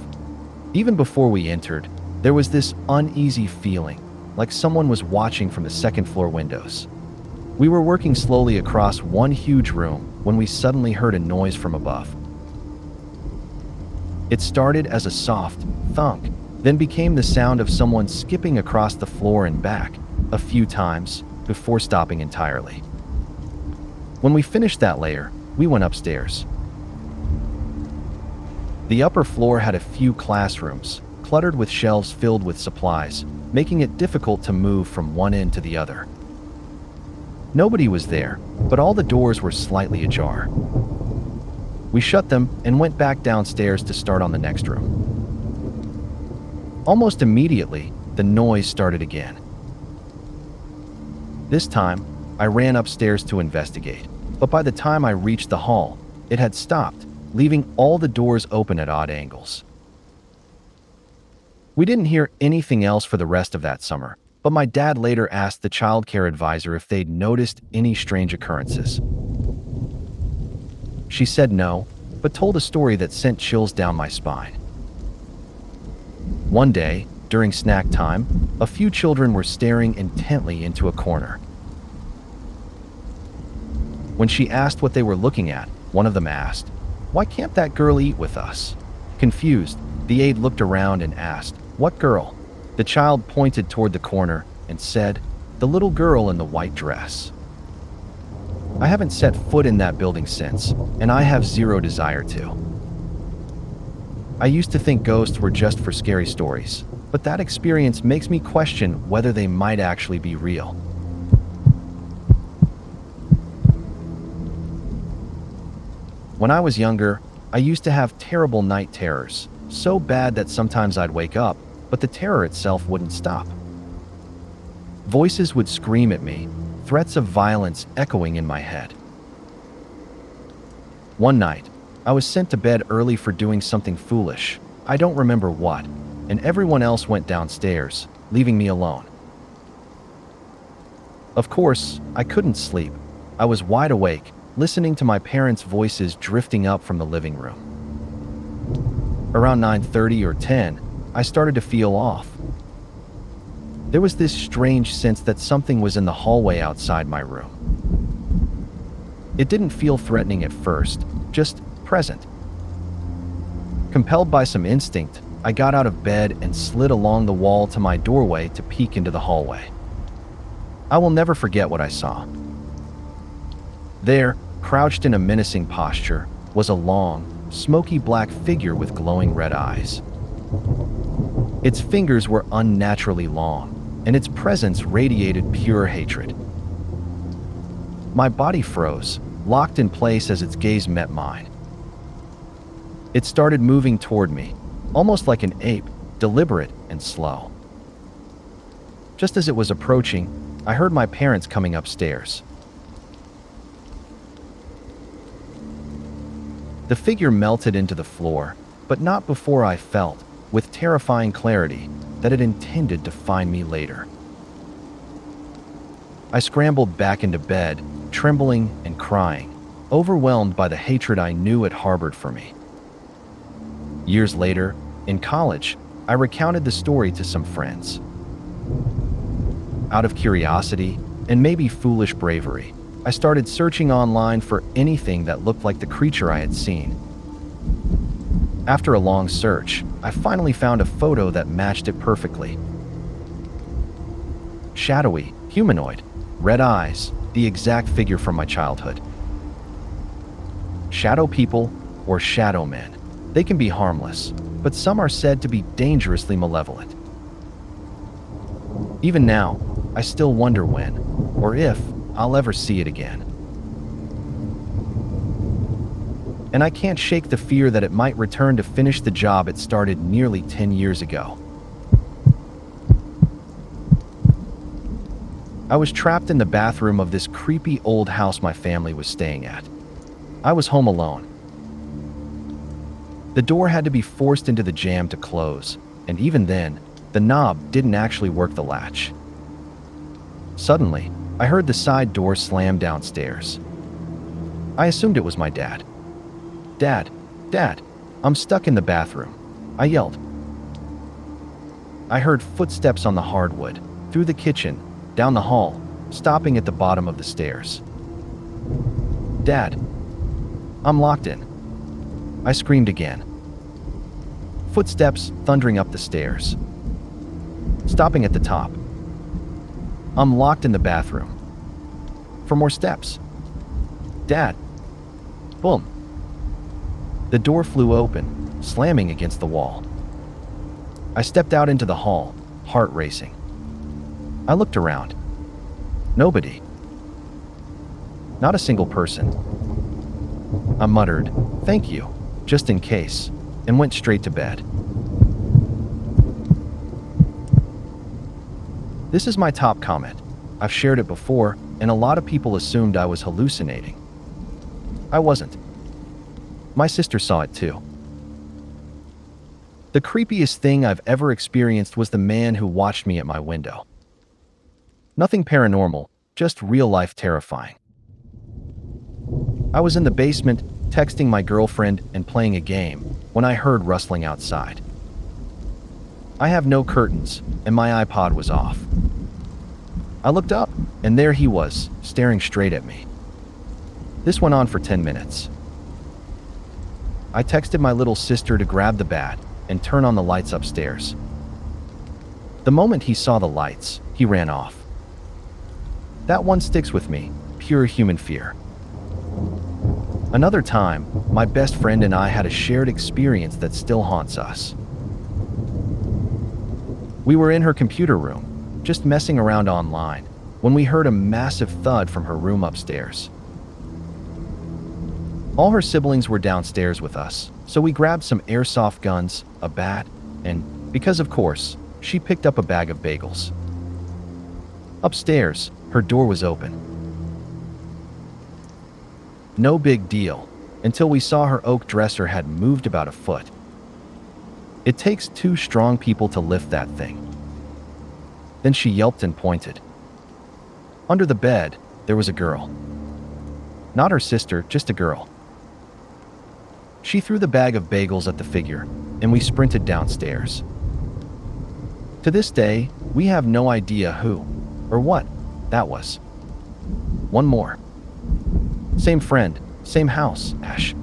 Even before we entered, there was this uneasy feeling, like someone was watching from the second floor windows. We were working slowly across one huge room when we suddenly heard a noise from above. It started as a soft thunk, then became the sound of someone skipping across the floor and back a few times before stopping entirely. When we finished that layer, we went upstairs. The upper floor had a few classrooms, cluttered with shelves filled with supplies, making it difficult to move from one end to the other. Nobody was there, but all the doors were slightly ajar. We shut them and went back downstairs to start on the next room. Almost immediately, the noise started again. This time, I ran upstairs to investigate, but by the time I reached the hall, It had stopped, leaving all the doors open at odd angles. We didn't hear anything else for the rest of that summer, but my dad later asked the childcare advisor if they'd noticed any strange occurrences. She said no, but told a story that sent chills down my spine. One day, during snack time, a few children were staring intently into a corner. When she asked what they were looking at, one of them asked, "Why can't that girl eat with us?" Confused, the aide looked around and asked, "What girl?" The child pointed toward the corner and said, "The little girl in the white dress." I haven't set foot in that building since, and I have zero desire to. I used to think ghosts were just for scary stories, but that experience makes me question whether they might actually be real. When I was younger, I used to have terrible night terrors, so bad that sometimes I'd wake up, but the terror itself wouldn't stop. Voices would scream at me, threats of violence echoing in my head. One night, I was sent to bed early for doing something foolish, I don't remember what, and everyone else went downstairs, leaving me alone. Of course, I couldn't sleep. I was wide awake, listening to my parents' voices drifting up from the living room. Around 9:30 or 10, I started to feel off. There was this strange sense that something was in the hallway outside my room. It didn't feel threatening at first, just present. Compelled by some instinct, I got out of bed and slid along the wall to my doorway to peek into the hallway. I will never forget what I saw. There, crouched in a menacing posture, was a long, smoky black figure with glowing red eyes. Its fingers were unnaturally long, and its presence radiated pure hatred. My body froze, locked in place as its gaze met mine. It started moving toward me, almost like an ape, deliberate and slow. Just as it was approaching, I heard my parents coming upstairs. The figure melted into the floor, but not before I felt, with terrifying clarity, that it intended to find me later. I scrambled back into bed, trembling and crying, overwhelmed by the hatred I knew it harbored for me. Years later, in college, I recounted the story to some friends. Out of curiosity, and maybe foolish bravery, I started searching online for anything that looked like the creature I had seen. After a long search, I finally found a photo that matched it perfectly. Shadowy, humanoid, red eyes, the exact figure from my childhood. Shadow people, or shadow men, they can be harmless, but some are said to be dangerously malevolent. Even now, I still wonder when, or if, I'll ever see it again. And I can't shake the fear that it might return to finish the job it started nearly 10 years ago. I was trapped in the bathroom of this creepy old house my family was staying at. I was home alone. The door had to be forced into the jamb to close, and even then, the knob didn't actually work the latch. Suddenly, I heard the side door slam downstairs. I assumed it was my dad. "Dad, Dad, I'm stuck in the bathroom," I yelled. I heard footsteps on the hardwood, through the kitchen, down the hall, stopping at the bottom of the stairs. "Dad, I'm locked in," I screamed again. Footsteps thundering up the stairs, stopping at the top. "I'm locked in the bathroom." For more steps. "Dad." Boom. The door flew open, slamming against the wall. I stepped out into the hall, heart racing. I looked around. Nobody. Not a single person. I muttered, "Thank you," just in case, and went straight to bed. This is my top comment. I've shared it before, and a lot of people assumed I was hallucinating. I wasn't. My sister saw it too. The creepiest thing I've ever experienced was the man who watched me at my window. Nothing paranormal, just real-life terrifying. I was in the basement, texting my girlfriend and playing a game, when I heard rustling outside. I have no curtains, and my iPod was off. I looked up, and there he was, staring straight at me. This went on for 10 minutes. I texted my little sister to grab the bat and turn on the lights upstairs. The moment he saw the lights, he ran off. That one sticks with me, pure human fear. Another time, my best friend and I had a shared experience that still haunts us. We were in her computer room, just messing around online, when we heard a massive thud from her room upstairs. All her siblings were downstairs with us, so we grabbed some airsoft guns, a bat, and, because of course, she picked up a bag of bagels. Upstairs, her door was open. No big deal, until we saw her oak dresser had moved about a foot. It takes 2 strong people to lift that thing. Then she yelped and pointed. Under the bed, there was a girl. Not her sister, just a girl. She threw the bag of bagels at the figure, and we sprinted downstairs. To this day, we have no idea who, or what, that was. One more. Same friend, same house, Ash.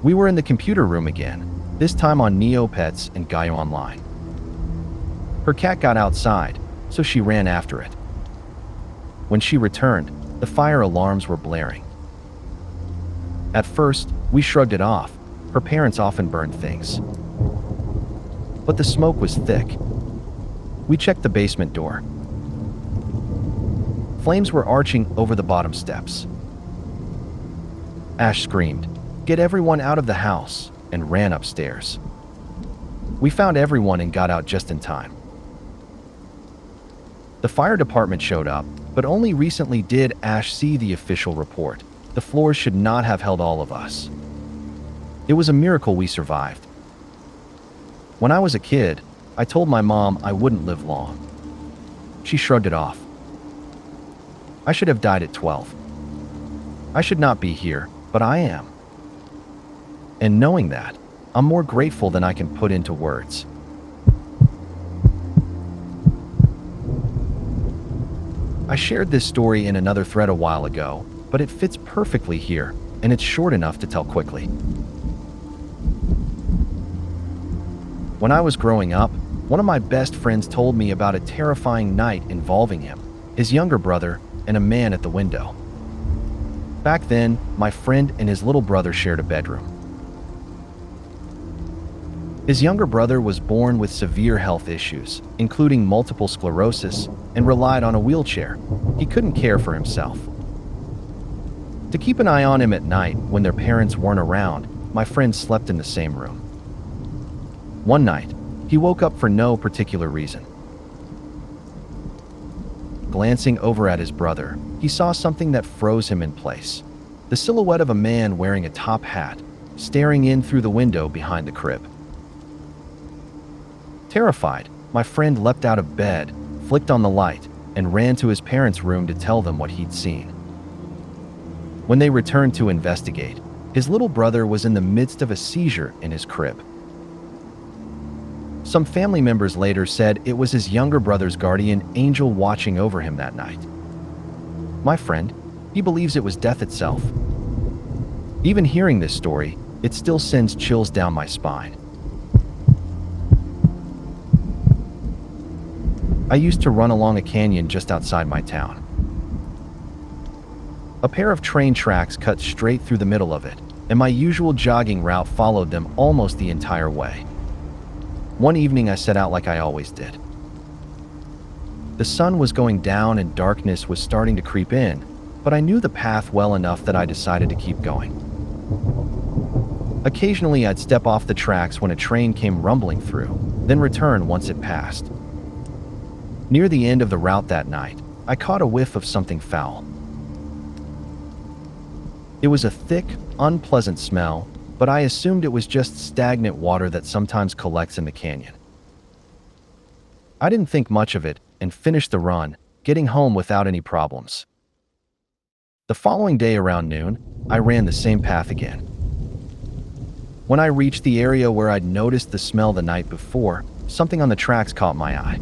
We were in the computer room again, this time on Neopets and Gaia Online. Her cat got outside, so she ran after it. When she returned, the fire alarms were blaring. At first, we shrugged it off. Her parents often burned things. But the smoke was thick. We checked the basement door. Flames were arching over the bottom steps. Ash screamed, "Get everyone out of the house," and ran upstairs. We found everyone and got out just in time. The fire department showed up, but only recently did Ash see the official report. The floors should not have held all of us. It was a miracle we survived. When I was a kid, I told my mom I wouldn't live long. She shrugged it off. I should have died at 12. I should not be here, but I am. And knowing that, I'm more grateful than I can put into words. I shared this story in another thread a while ago, but it fits perfectly here, and it's short enough to tell quickly. When I was growing up, one of my best friends told me about a terrifying night involving him, his younger brother, and a man at the window. Back then, my friend and his little brother shared a bedroom. His younger brother was born with severe health issues, including multiple sclerosis, and relied on a wheelchair. He couldn't care for himself. To keep an eye on him at night when their parents weren't around, my friend slept in the same room. One night, he woke up for no particular reason. Glancing over at his brother, he saw something that froze him in place. The silhouette of a man wearing a top hat, staring in through the window behind the crib. Terrified, my friend leapt out of bed, flicked on the light, and ran to his parents' room to tell them what he'd seen. When they returned to investigate, his little brother was in the midst of a seizure in his crib. Some family members later said it was his younger brother's guardian angel watching over him that night. My friend, he believes it was death itself. Even hearing this story, it still sends chills down my spine. I used to run along a canyon just outside my town. A pair of train tracks cut straight through the middle of it, and my usual jogging route followed them almost the entire way. One evening I set out like I always did. The sun was going down and darkness was starting to creep in, but I knew the path well enough that I decided to keep going. Occasionally I'd step off the tracks when a train came rumbling through, then return once it passed. Near the end of the route that night, I caught a whiff of something foul. It was a thick, unpleasant smell, but I assumed it was just stagnant water that sometimes collects in the canyon. I didn't think much of it and finished the run, getting home without any problems. The following day around noon, I ran the same path again. When I reached the area where I'd noticed the smell the night before, something on the tracks caught my eye.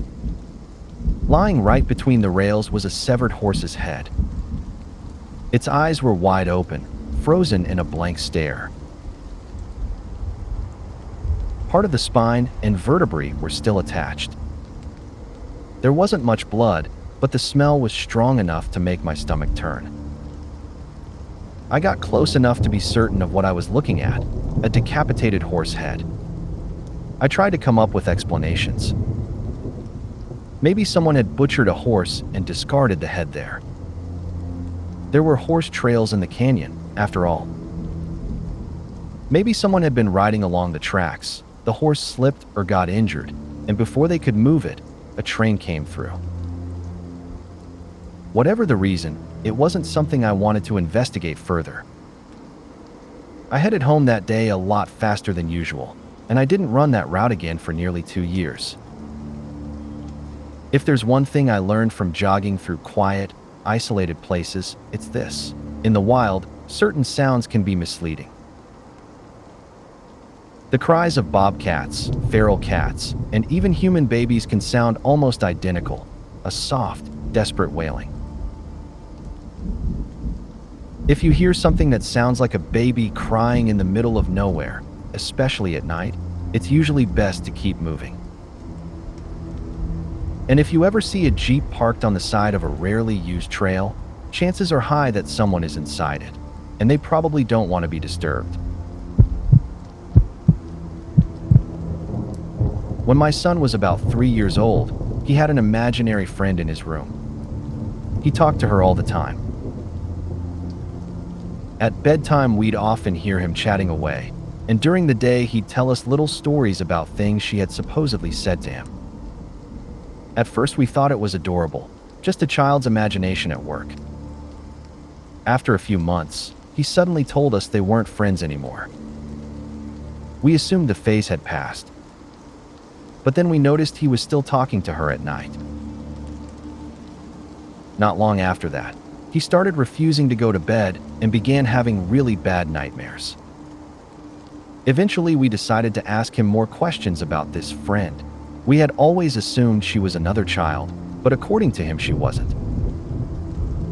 Lying right between the rails was a severed horse's head. Its eyes were wide open, frozen in a blank stare. Part of the spine and vertebrae were still attached. There wasn't much blood, but the smell was strong enough to make my stomach turn. I got close enough to be certain of what I was looking at, a decapitated horse head. I tried to come up with explanations. Maybe someone had butchered a horse and discarded the head there. There were horse trails in the canyon, after all. Maybe someone had been riding along the tracks, the horse slipped or got injured, and before they could move it, a train came through. Whatever the reason, it wasn't something I wanted to investigate further. I headed home that day a lot faster than usual, and I didn't run that route again for nearly 2 years. If there's one thing I learned from jogging through quiet, isolated places, it's this. In the wild, certain sounds can be misleading. The cries of bobcats, feral cats, and even human babies can sound almost identical, a soft, desperate wailing. If you hear something that sounds like a baby crying in the middle of nowhere, especially at night, it's usually best to keep moving. And if you ever see a Jeep parked on the side of a rarely used trail, chances are high that someone is inside it, and they probably don't want to be disturbed. When my son was about 3 years old, he had an imaginary friend in his room. He talked to her all the time. At bedtime, we'd often hear him chatting away, and during the day, he'd tell us little stories about things she had supposedly said to him. At first, we thought it was adorable, just a child's imagination at work. After a few months, he suddenly told us they weren't friends anymore. We assumed the phase had passed. But then we noticed he was still talking to her at night. Not long after that, he started refusing to go to bed and began having really bad nightmares. Eventually, we decided to ask him more questions about this friend. We had always assumed she was another child, but according to him, she wasn't.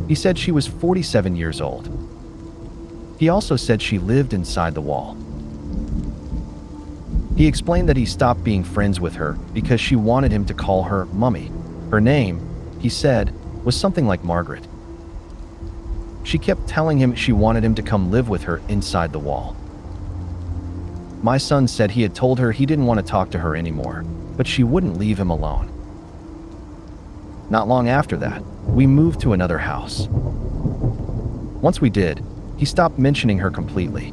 He said she was 47 years old. He also said she lived inside the wall. He explained that he stopped being friends with her because she wanted him to call her Mummy. Her name, he said, was something like Margaret. She kept telling him she wanted him to come live with her inside the wall. My son said he had told her he didn't want to talk to her anymore, but she wouldn't leave him alone. Not long after that, we moved to another house. Once we did, he stopped mentioning her completely.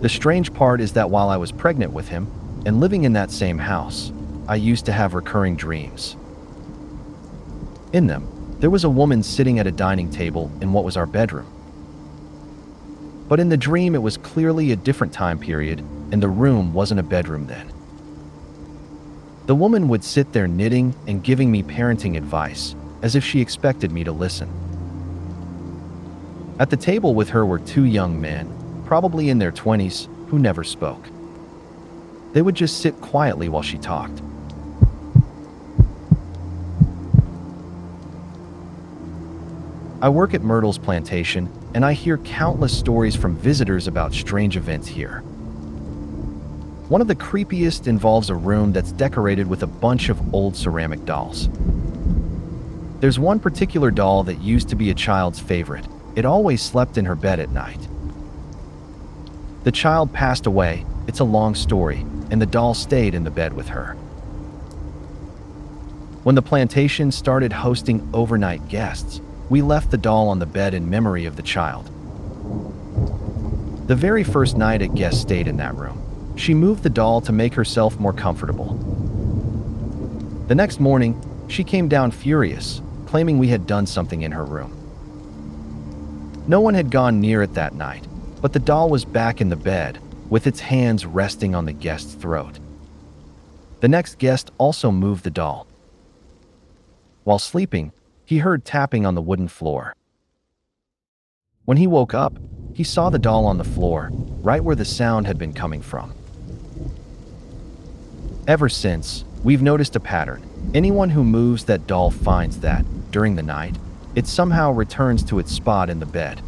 The strange part is that while I was pregnant with him and living in that same house, I used to have recurring dreams. In them, there was a woman sitting at a dining table in what was our bedroom. But in the dream, it was clearly a different time period, and the room wasn't a bedroom then. The woman would sit there knitting and giving me parenting advice, as if she expected me to listen. At the table with her were 2 young men, probably in their 20s, who never spoke. They would just sit quietly while she talked. I work at Myrtle's plantation, and I hear countless stories from visitors about strange events here. One of the creepiest involves a room that's decorated with a bunch of old ceramic dolls. There's one particular doll that used to be a child's favorite. It always slept in her bed at night. The child passed away, it's a long story, and the doll stayed in the bed with her. When the plantation started hosting overnight guests, we left the doll on the bed in memory of the child. The very first night a guest stayed in that room, she moved the doll to make herself more comfortable. The next morning, she came down furious, claiming we had done something in her room. No one had gone near it that night, but the doll was back in the bed, with its hands resting on the guest's throat. The next guest also moved the doll. While sleeping, he heard tapping on the wooden floor. When he woke up, he saw the doll on the floor, right where the sound had been coming from. Ever since, we've noticed a pattern. Anyone who moves that doll finds that, during the night, it somehow returns to its spot in the bed.